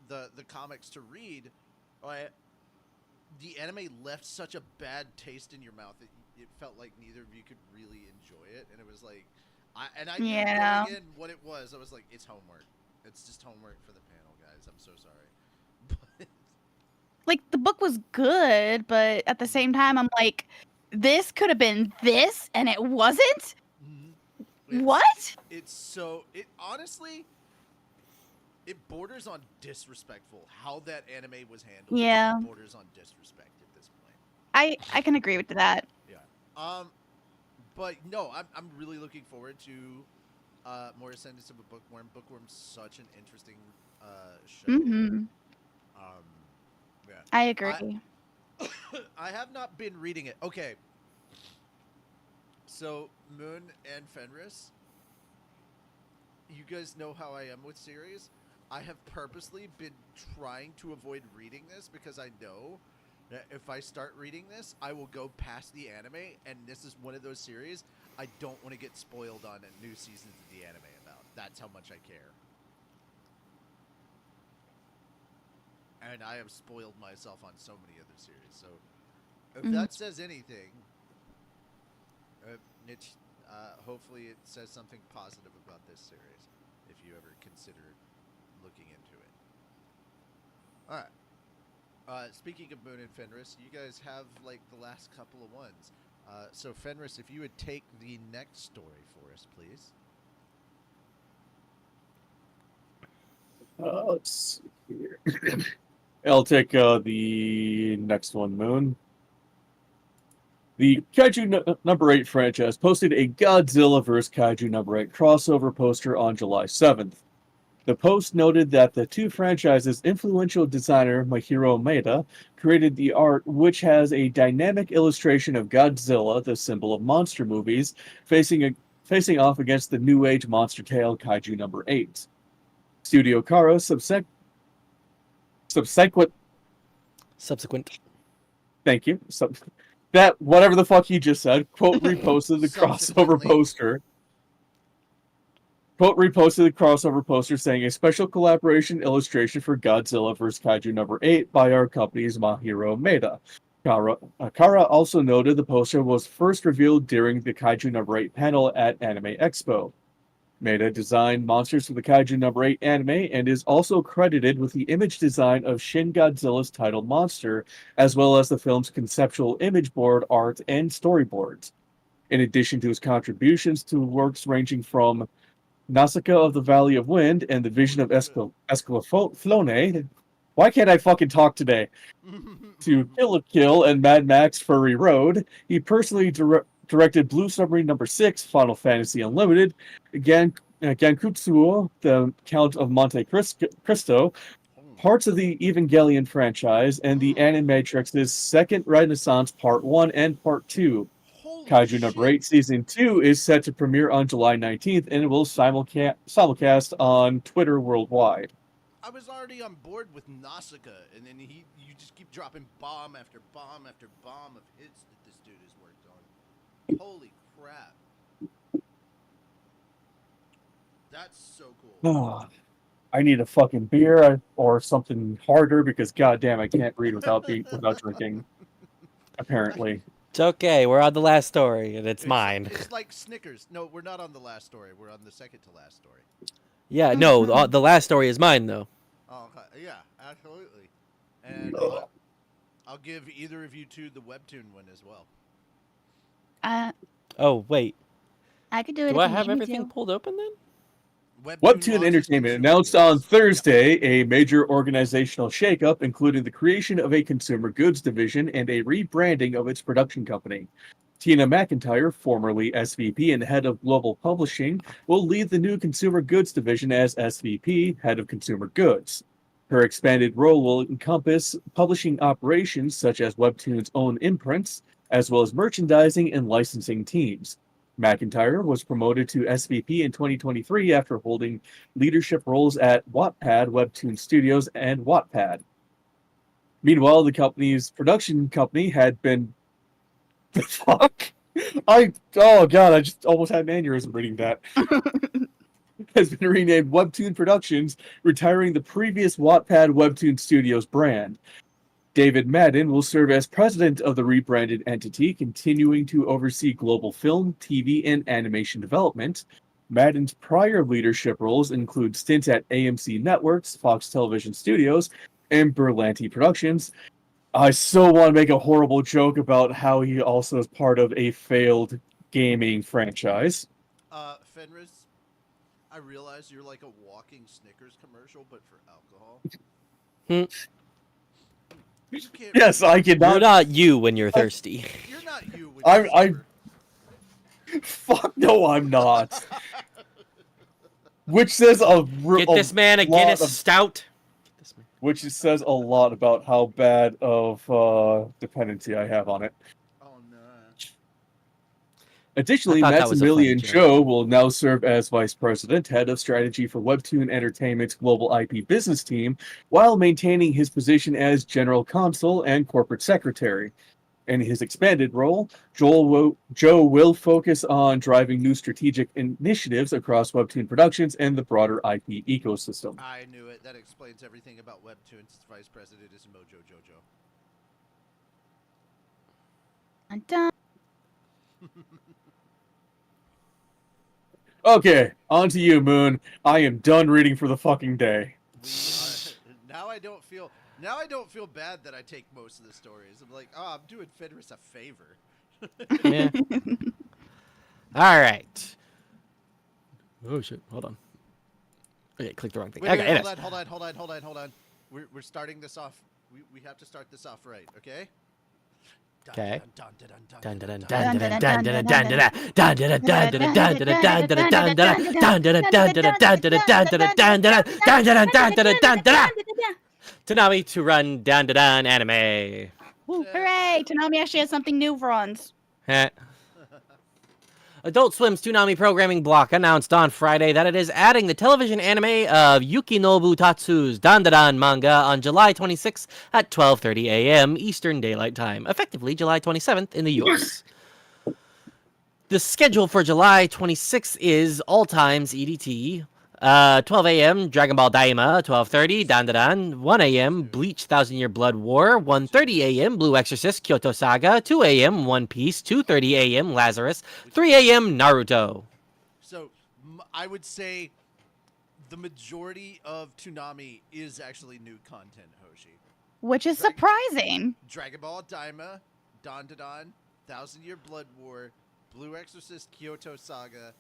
the comics to read, the anime left such a bad taste in your mouth that it felt like neither of you could really enjoy it, and it was like, I knew going in what it was. I was like, it's homework. It's just homework for the panel, guys. I'm so sorry. But like the book was good, but at the same time, I'm like, this could have been this, and it wasn't. What? It's so it honestly it borders on disrespectful. How that anime was handled Yeah. borders on disrespect at this point. I can agree with that. Yeah. But no, I'm really looking forward to more Ascendance of a Bookworm. Bookworm's such an interesting show. Mm-hmm. Yeah. I agree. I have not been reading it. Okay. So Moon and Fenris, you guys know how I am with series. I have purposely been trying to avoid reading this because I know that if I start reading this, I will go past the anime, and this is one of those series I don't want to get spoiled on a new seasons of the anime about. That's how much I care. And I have spoiled myself on so many other series. So if that says anything, Mitch, hopefully it says something positive about this series if you ever consider looking into it. All right. Speaking of Moon and Fenris, you guys have like the last couple of ones. So Fenris, if you would take the next story for us, please. Let's see here. I'll take the next one, Moon. The Kaiju number 8 franchise posted a Godzilla vs. Kaiju number 8 crossover poster on July 7th. The post noted that the two franchises' influential designer Mahiro Maeda created the art, which has a dynamic illustration of Godzilla, the symbol of monster movies, facing off against the New Age monster tale Kaiju number 8. Studio Kara subsequent. Thank you. That whatever the fuck he just said. Quote reposted the crossover poster. Quote reposted the crossover poster saying a special collaboration illustration for Godzilla vs. Kaiju number 8 by our company's Mahiro Maeda. Kara also noted the poster was first revealed during the Kaiju number 8 panel at Anime Expo. Maeda designed monsters for the Kaiju number 8 anime and is also credited with the image design of Shin Godzilla's title monster, as well as the film's conceptual image board art and storyboards. In addition to his contributions to works ranging from Nausicaa of the Valley of Wind and the Vision of Escalaflone, why can't I fucking talk today? To Kill a Kill and Mad Max Furry Road, he personally directed Blue Submarine number 6, Final Fantasy Unlimited, Gankutsuo, the Count of Monte Cristo, parts of the Evangelion franchise, and the Animatrix's Second Renaissance Part 1 and Part 2. Kaiju number 8 Season 2 is set to premiere on July 19th, and it will simulcast on Twitter worldwide. I was already on board with Nausicaa, and then you just keep dropping bomb after bomb after bomb of hits that this dude has worked on. Holy crap. That's so cool. I need a fucking beer or something harder because goddamn I can't read without drinking. Apparently. It's okay. We're on the last story, and it's mine. It's like Snickers. No, we're not on the last story. We're on the second to last story. Yeah, no, the last story is mine, though. Oh, okay. Yeah, absolutely. And I'll give either of you two the webtoon one as well. Oh, wait. I could do it. Do I have everything pulled open then? Webtoon Entertainment announced on Thursday a major organizational shakeup, including the creation of a consumer goods division and a rebranding of its production company. Tina McIntyre, formerly SVP and head of global publishing, will lead the new consumer goods division as SVP, head of consumer goods. Her expanded role will encompass publishing operations such as Webtoon's own imprints, as well as merchandising and licensing teams. McIntyre was promoted to SVP in 2023 after holding leadership roles at Wattpad Webtoon Studios and Wattpad. Meanwhile, the company's production company had been... The fuck? Oh god, I just almost had an aneurysm reading that. Has been renamed Webtoon Productions, retiring the previous Wattpad Webtoon Studios brand. David Madden will serve as president of the rebranded entity, continuing to oversee global film, TV, and animation development. Madden's prior leadership roles include stints at AMC Networks, Fox Television Studios, and Berlanti Productions. I so want to make a horrible joke about how he also is part of a failed gaming franchise. Fenris, I realize you're like a walking Snickers commercial, but for alcohol. Hmm. You can't Yes, I You're cannot. not you when you're thirsty. You're not you when I'm- you're I- sober. Fuck no, I'm not. Which says a Get this man a Guinness Stout. Get this man. which says a lot about how bad of dependency I have on it. Oh no. Additionally, I thought that was a funny Maximilian joke. Joe will now serve as Vice President, Head of Strategy for Webtoon Entertainment's global IP business team, while maintaining his position as General Counsel and Corporate Secretary. In his expanded role, Joe will focus on driving new strategic initiatives across Webtoon Productions and the broader IP ecosystem. I knew it. That explains everything about Webtoon's vice president is Mojo Jojo. Dun, dun. Okay, on to you, Moon. I am done reading for the fucking day. Now I don't feel. Now I don't feel bad that I take most of the stories. I'm like, oh, I'm doing Fenris a favor. Yeah. All right. Oh shit! Hold on. Okay, click the wrong thing. Wait, Okay, wait, anyways. hold on. We're starting this off. We have to start this off right, okay? Okay. Tanami to run dan anime. Woo, hooray! Tanami actually has something new for once. Heh. Adult Swim's Toonami programming block announced on Friday that it is adding the television anime of Yukinobu Tatsu's Dandadan manga on July 26th at 12:30 a.m. Eastern Daylight Time, effectively July 27th in the U.S. The schedule for July 26th is all times EDT. 12 a.m. Dragon Ball Daima, 12:30 Dandadan, 1 a.m. Bleach 1,000 Year Blood War, 1:30 a.m. Blue Exorcist Kyoto Saga, 2 a.m. One Piece, 2:30 a.m. Lazarus, 3 a.m. Naruto. So I would say the majority of Toonami is actually new content, Hoshi. Which is surprising. Dragon Ball Daima, Dandadan, 1,000 Year Blood War, Blue Exorcist Kyoto Saga,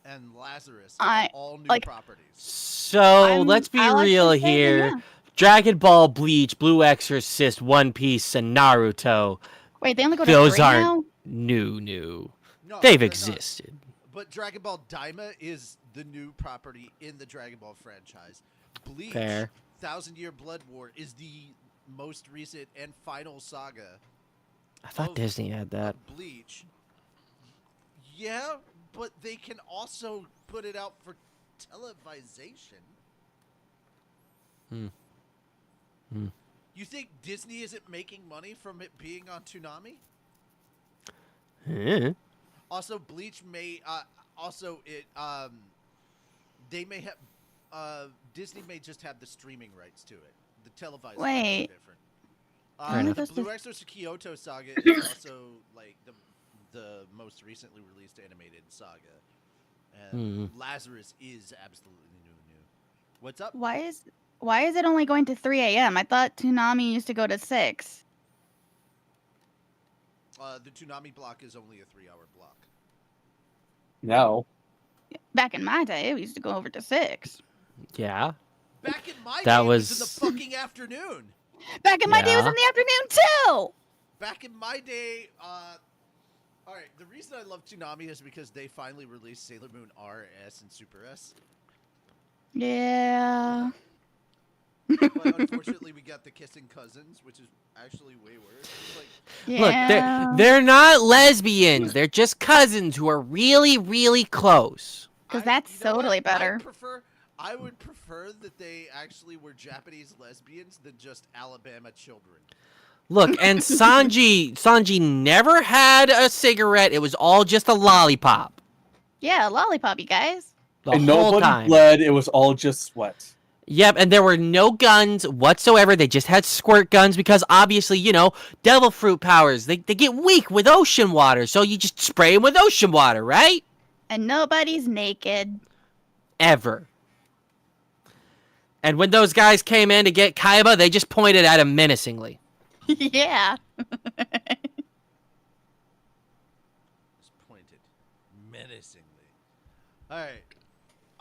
and Lazarus are all new properties. So let's be I'll real actually say that, here. yeah. Dragon Ball, Bleach, Blue Exorcist, One Piece, and Naruto. Wait, they only go to Those 3 aren't now? new. No, They've they're not. existed. But Dragon Ball Daima is the new property in the Dragon Ball franchise. Bleach, Fair. 1,000 Year Blood War is the most recent and final saga. I thought Oh. Disney had that. Bleach. Yeah, but they can also put it out for televisation. Hmm. You think Disney isn't making money from it being on Toonami? Eh. Also, Bleach may they may have Disney may just have the streaming rights to it. The televised rights are Wait. different. Fair enough. The Blue Exorcist Kyoto Saga is also like the most recently released animated saga, and Lazarus is absolutely new. What's up? Why is it only going to 3 a.m.? I thought Toonami used to go to 6. The Toonami block is only a 3-hour block. Now, Back in my day, it used to go over to 6. Yeah. Back in my That day, it was in the was- fucking afternoon. Back in my day, it was Yeah. in the afternoon too. Back in my day, all right. The reason I love Toonami is because they finally released Sailor Moon R, S, and Super S. Yeah. But unfortunately, we got the Kissing Cousins, which is actually way worse. It's like, Yeah. Look, they're not lesbians. They're just cousins who are really, really close. 'Cause I- that's you know what? totally better. I would prefer that they actually were Japanese lesbians than just Alabama children. Look, and Sanji never had a cigarette. It was all just a lollipop. Yeah, lollipop, you guys. The and whole nobody time. bled. It was all just sweat. Yep, and there were no guns whatsoever. They just had squirt guns because obviously, devil fruit powers. They get weak with ocean water, so you just spray them with ocean water, right? And nobody's naked. Ever. And when those guys came in to get Kaiba, they just pointed at him menacingly. Yeah. Just pointed menacingly. All right.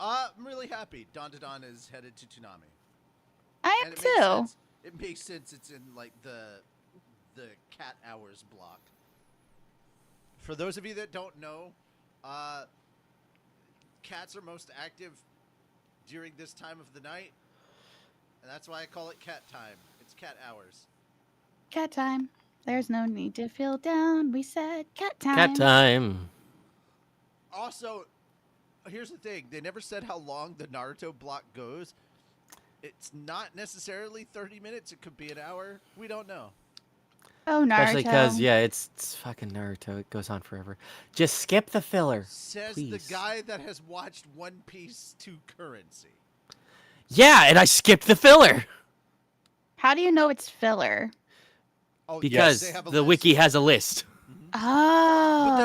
I'm really happy. Don to Don is headed to Toonami. I am And it too. makes sense. It makes sense. It's in like the cat hours block. For those of you that don't know, cats are most active during this time of the night, and that's why I call it cat time. It's cat hours. Cat time. There's no need to feel down. We said cat time. Cat time. Also, here's the thing: they never said how long the Naruto block goes. It's not necessarily 30 minutes. It could be an hour. We don't know. Oh, Naruto. Especially because, yeah, it's fucking Naruto. It goes on forever. Just skip the filler. Says please. the guy that has watched One Piece to currency. Yeah, and I skipped the filler. How do you know it's filler? Oh, Because they have a the list. wiki has a list. Oh. But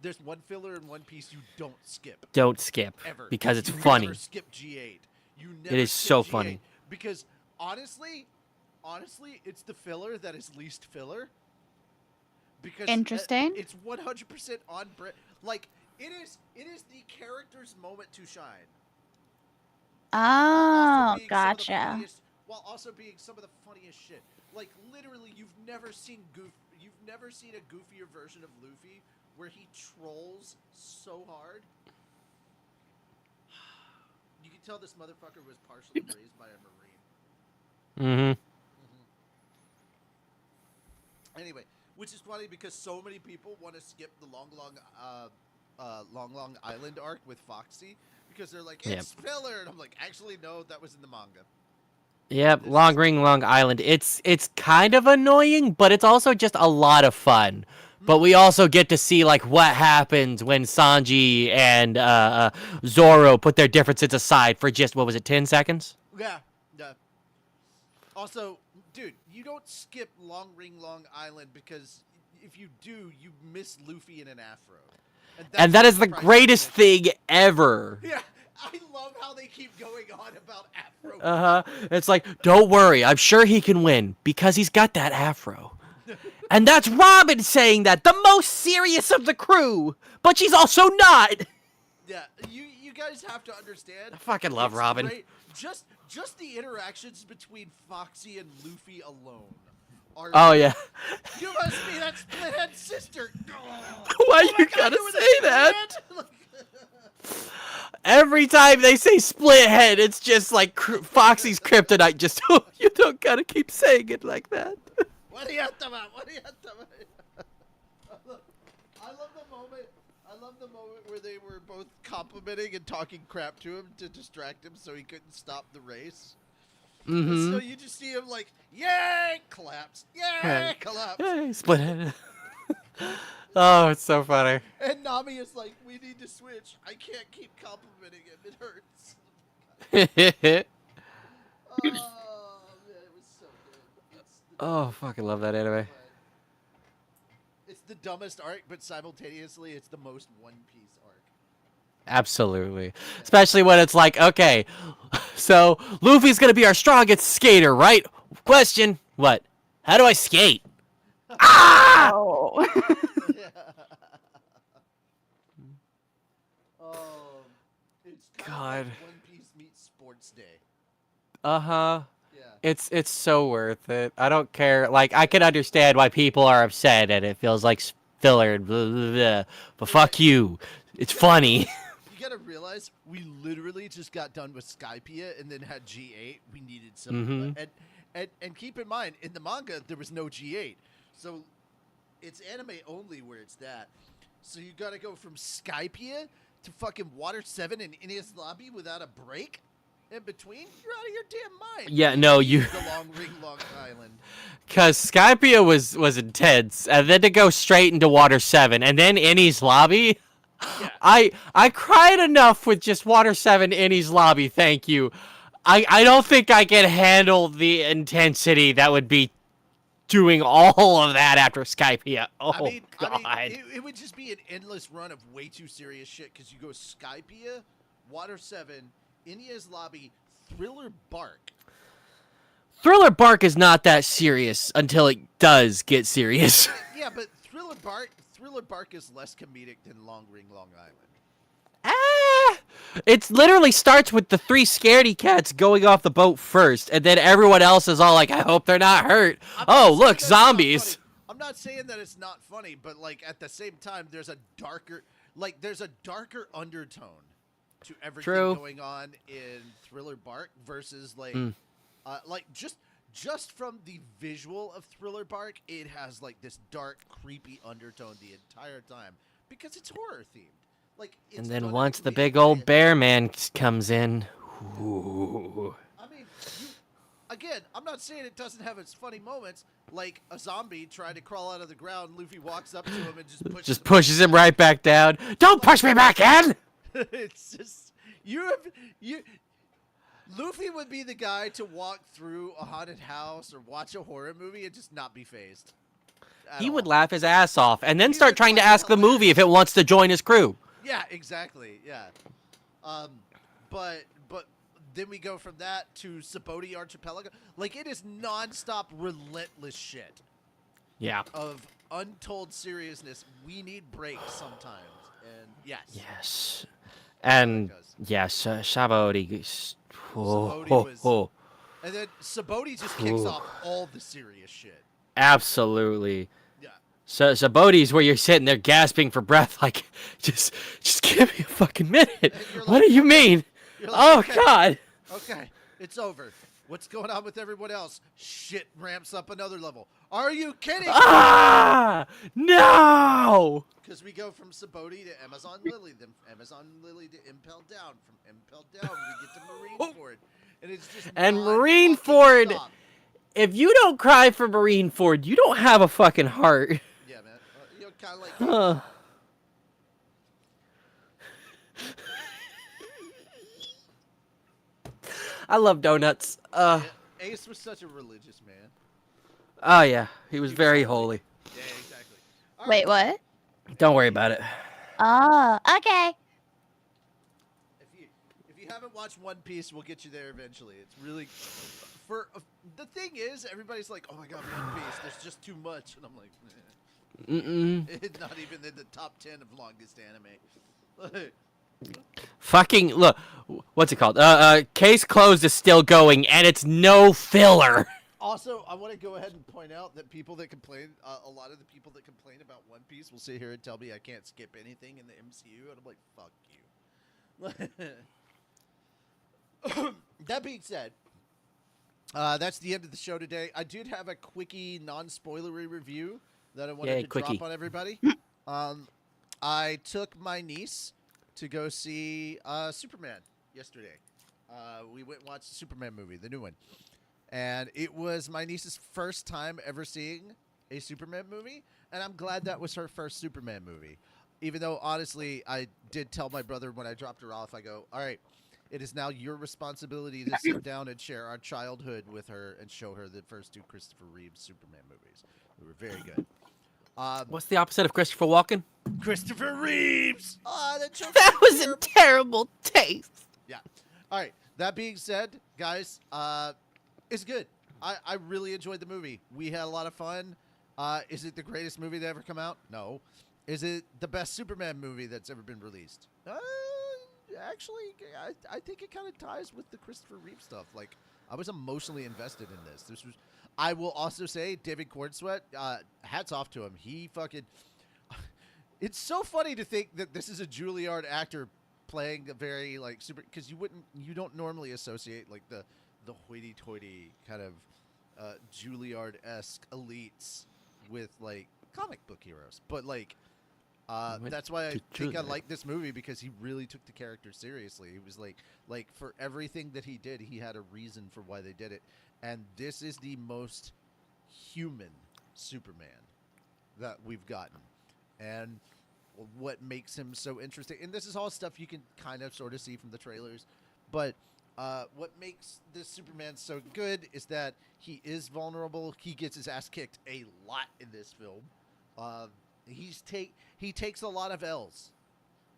there's one filler in One Piece you don't skip. Don't skip. Ever. Because it's You funny. Never skip G8. You never It is skip so G8 funny. Because honestly, it's the filler that is least filler. Because Interesting. It's 100% on brand. Like it is the character's moment to shine. Oh, Gotcha. gotcha. While also being some of the funniest shit. Like literally, you've never seen a goofier version of Luffy where he trolls so hard. You can tell this motherfucker was partially raised by a Marine. Anyway, which is funny because so many people want to skip the Long Island arc with Foxy because they're like, it's filler, and I'm like, actually, no, that was in the manga. Yep, Long Island. It's kind of annoying, but it's also just a lot of fun. But we also get to see like what happens when Sanji and Zoro put their differences aside for just 10 seconds? Yeah. Also, dude, you don't skip Long Island because if you do, you miss Luffy in an afro. And that is the greatest thing ever. Yeah, I love how they keep going on about afro. It's like, don't worry, I'm sure he can win because he's got that afro. And that's Robin saying that, the most serious of the crew, but she's also not. Yeah, you guys have to understand. I fucking love Robin. Great. Just the interactions between Foxy and Luffy alone are. Oh yeah. You must be that split-head sister. Why you gotta say that? Every time they say split head, it's just like Foxy's kryptonite. Just you don't gotta keep saying it like that. What are you talking about? I love the moment where they were both complimenting and talking crap to him to distract him so he couldn't stop the race. And so you just see him like, yay, collapse, yay, collapse. Hey, split head. Oh, it's so funny. And Nami is like, we need to switch. I can't keep complimenting him. It hurts. Oh, man, it was so good. Oh, fucking love that anime. It's the dumbest arc, but simultaneously, it's the most One Piece arc. Absolutely. Especially when it's like, okay, so Luffy's gonna be our strongest skater, right? Question, what? How do I skate? Ah! Oh. It's God. Like One Piece meets Sports Day. Uh-huh. Yeah. It's so worth it. I don't care. Like, I can understand why people are upset and it feels like filler and blah, blah, blah. But fuck you. It's funny. You gotta realize, we literally just got done with Skypiea and then had G8. We needed some... And keep in mind, in the manga, there was no G8. So, it's anime only where it's that. So you gotta go from Skypiea to fucking Water 7 and Enies Lobby without a break? In between, you're out of your damn mind. Yeah, no, you. The Long Island. Because Skypiea was intense, and then to go straight into Water 7, and then Enies Lobby. Yeah. I cried enough with just Water 7 Enies Lobby. Thank you. I don't think I can handle the intensity that would be doing all of that after Skypiea. Oh God. It would just be an endless run of way too serious shit because you go Skypiea, Water 7. Enies Lobby, Thriller Bark. Thriller Bark is not that serious until it does get serious. Yeah, but Thriller Bark is less comedic than Long Island. It's literally starts with the 3 scaredy cats going off the boat first, and then everyone else is all like, I hope they're not hurt. I'm Oh, not saying look, that it's not zombies. funny. I'm not saying that it's not funny, but like at the same time, there's a darker undertone to everything True. going on in Thriller Bark versus like just from the visual of Thriller Bark, it has like this dark, creepy undertone the entire time because it's horror themed. Like, it's And then gonna once be the made big by old a- bear man comes in, ooh. I mean, again, I'm not saying it doesn't have its funny moments, like a zombie trying to crawl out of the ground. Luffy walks up to him and just pushes him right back down. Don't push me back in! It's just you. Luffy would be the guy to walk through a haunted house or watch a horror movie and just not be phased. He would laugh his ass off and then He start would trying to find it ask the movie if it hilarious. wants to join his crew. Yeah, exactly. Yeah. But then we go from that to Saboti Archipelago. Like, it is nonstop, relentless shit Yeah. of untold seriousness. We need breaks sometimes, and yes. Yes. And goes. yes, Shabody. Saboti Oh, was- oh, And then Saboti just kicks Ooh. off all the serious shit. absolutely. Yeah. So Bodhi's where you're sitting there gasping for breath, like, just give me a fucking minute. And you're What like, do you mean? You're like, Oh okay, God. okay, it's over. What's going on with everyone else? Shit ramps up another level. Are you kidding? Ah! No! Because we go from Saboti to Amazon Lily, then Amazon Lily to Impel Down. From Impel Down, we get to Marineford. And it's just And non-fucking Marineford- stop. If you don't cry for Marineford, you don't have a fucking heart. Yeah, man. You know, kind of like... Huh. I love donuts. Ace was such a religious man. Oh yeah, he was He was very holy. holy. Yeah, exactly. All Wait, right. what? Don't worry about it. Oh, okay. If you haven't watched One Piece, we'll get you there eventually. It's really... the thing is, everybody's like, oh my god, One Piece, there's just too much. And I'm like... Mm-mm. Not even in the top 10 of longest anime. Fucking look, what's it called? Case closed is still going, and it's no filler. Also, I want to go ahead and point out that people that complain, a lot of the people that complain about One Piece will sit here and tell me I can't skip anything in the MCU, and I'm like, fuck you. That being said, that's the end of the show today. I did have a quickie, non-spoilery review that I wanted Yay, to quickie. drop on everybody. I took my niece to go see Superman yesterday. We went and watched the Superman movie, the new one. And it was my niece's first time ever seeing a Superman movie, and I'm glad that was her first Superman movie. Even though, honestly, I did tell my brother when I dropped her off, I go, all right, it is now your responsibility to sit down and share our childhood with her and show her the first 2 Christopher Reeve Superman movies. They were very good. What's the opposite of Christopher Walken? Christopher Reeves! That was in terrible taste. Yeah. All right. That being said, guys, it's good. I really enjoyed the movie. We had a lot of fun. Is it the greatest movie to ever come out? No. Is it the best Superman movie that's ever been released? Actually, I think it kind of ties with the Christopher Reeve stuff. Like, I was emotionally invested in this. This was. I will also say, David Cornsweet, hats off to him. He fucking. It's so funny to think that this is a Juilliard actor playing a very like super, because you don't normally associate like the hoity-toity kind of Juilliard-esque elites with like comic book heroes, but like that's why I think I like this movie, because he really took the character seriously. He was like for everything that he did, he had a reason for why they did it, and this is the most human Superman that we've gotten, and what makes him so interesting. And this is all stuff you can kind of sort of see from the trailers, but what makes this Superman so good is that he is vulnerable. He gets his ass kicked a lot in this film. He takes a lot of L's.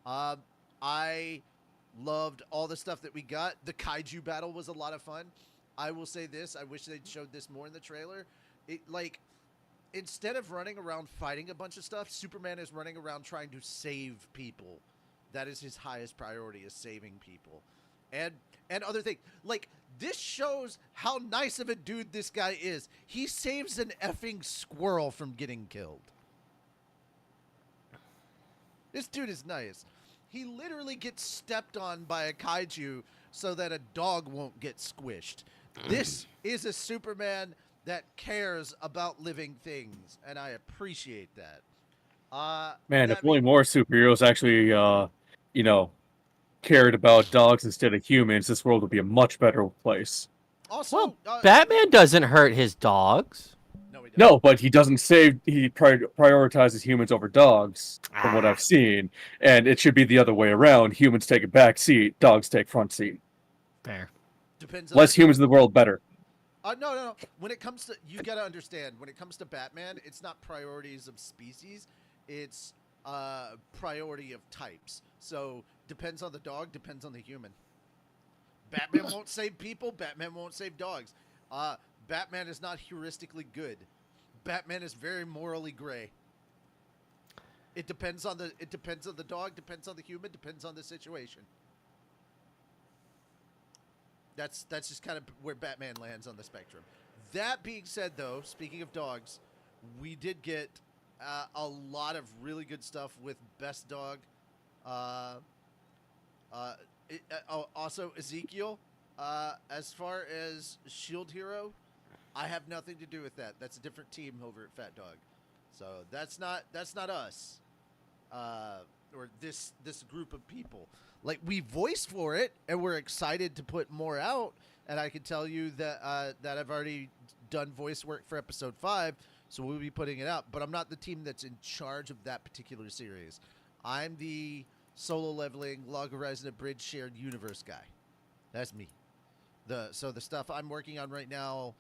I loved all the stuff that we got. The kaiju battle was a lot of fun. I will say this: I wish they'd showed this more in the trailer. Instead of running around fighting a bunch of stuff, Superman is running around trying to save people That is his highest priority, is saving people. And other thing, like, this shows how nice of a dude this guy is. He saves an effing squirrel from getting killed. This dude is nice. He literally gets stepped on by a kaiju so that a dog won't get squished. This is a Superman that cares about living things, and I appreciate that. Man, that if only more superheroes actually, cared about dogs instead of humans, this world would be a much better place. Also, Well, Batman doesn't hurt his dogs. No, he doesn't. No, but he doesn't save. He prioritizes humans over dogs, from what I've seen, and it should be the other way around. Humans take a back seat, dogs take front seat. Fair. Depends on Less humans in the world, better. No. When it comes to, you gotta understand, when it comes to Batman, it's not priorities of species, it's priority of types. So depends on the dog, depends on the human. Batman won't save people. Batman won't save dogs. Batman is not heuristically good. Batman is very morally gray. It depends on the dog, depends on the human, depends on the situation. That's just kind of where Batman lands on the spectrum. That being said, though, speaking of dogs, we did get a lot of really good stuff with Best Dog. Also, Ezekiel. As far as Shield Hero, I have nothing to do with that. That's a different team over at Fat Dog. So that's not us. Or this group of people. Like, we voiced for it, and we're excited to put more out. And I can tell you that that I've already done voice work for episode 5, so we'll be putting it out. But I'm not the team that's in charge of that particular series. I'm the solo leveling Log Horizon Abridged shared universe guy. That's me. So the stuff I'm working on right now,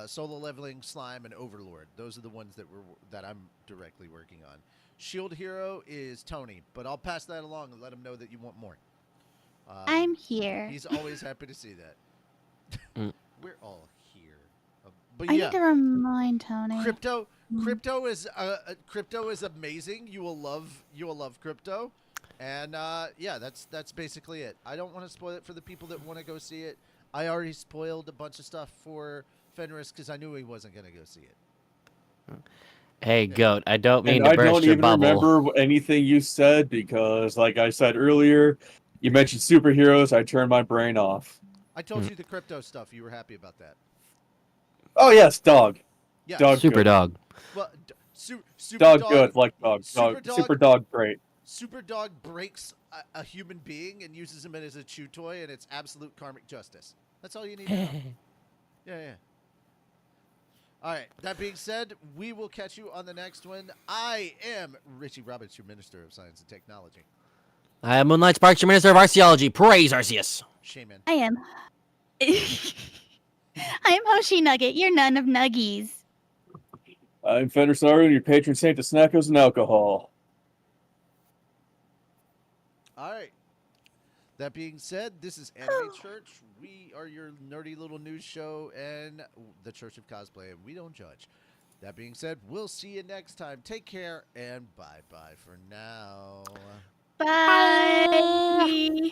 solo leveling, Slime, and Overlord. Those are the ones that I'm directly working on. Shield Hero is Tony, but I'll pass that along and let him know that you want more. I'm here. He's always happy to see that. We're all here. But I yeah, need to remind Tony. crypto is amazing. You will love crypto, and yeah, that's basically it. I don't want to spoil it for the people that want to go see it. I already spoiled a bunch of stuff for Fenris because I knew he wasn't going to go see it. Hey, Goat, I don't mean And to I burst don't your even bubble. remember anything you said because, like I said earlier, you mentioned superheroes. I turned my brain off. I told you the crypto stuff. You were happy about that. Oh yes, dog. Yeah. Dog Super good. dog. Well, super Dog dog, good, like dog. Super dog great. Super dog breaks a human being and uses him as a chew toy, and it's absolute karmic justice. That's all you need to know. Yeah. All right. That being said, we will catch you on the next one. I am Richie Roberts, your Minister of Science and Technology. I am Moonlight Sparks, your Minister of Arceology. Praise Arceus. Shaman. I am. I am Hoshi Nugget, your nun of nuggies. I'm Fenrisaru, your patron saint of snackos and alcohol. All right. That being said, this is Anime Church. We are your nerdy little news show and the Church of Cosplay, and we don't judge. That being said, we'll see you next time. Take care, and bye-bye for now. Bye.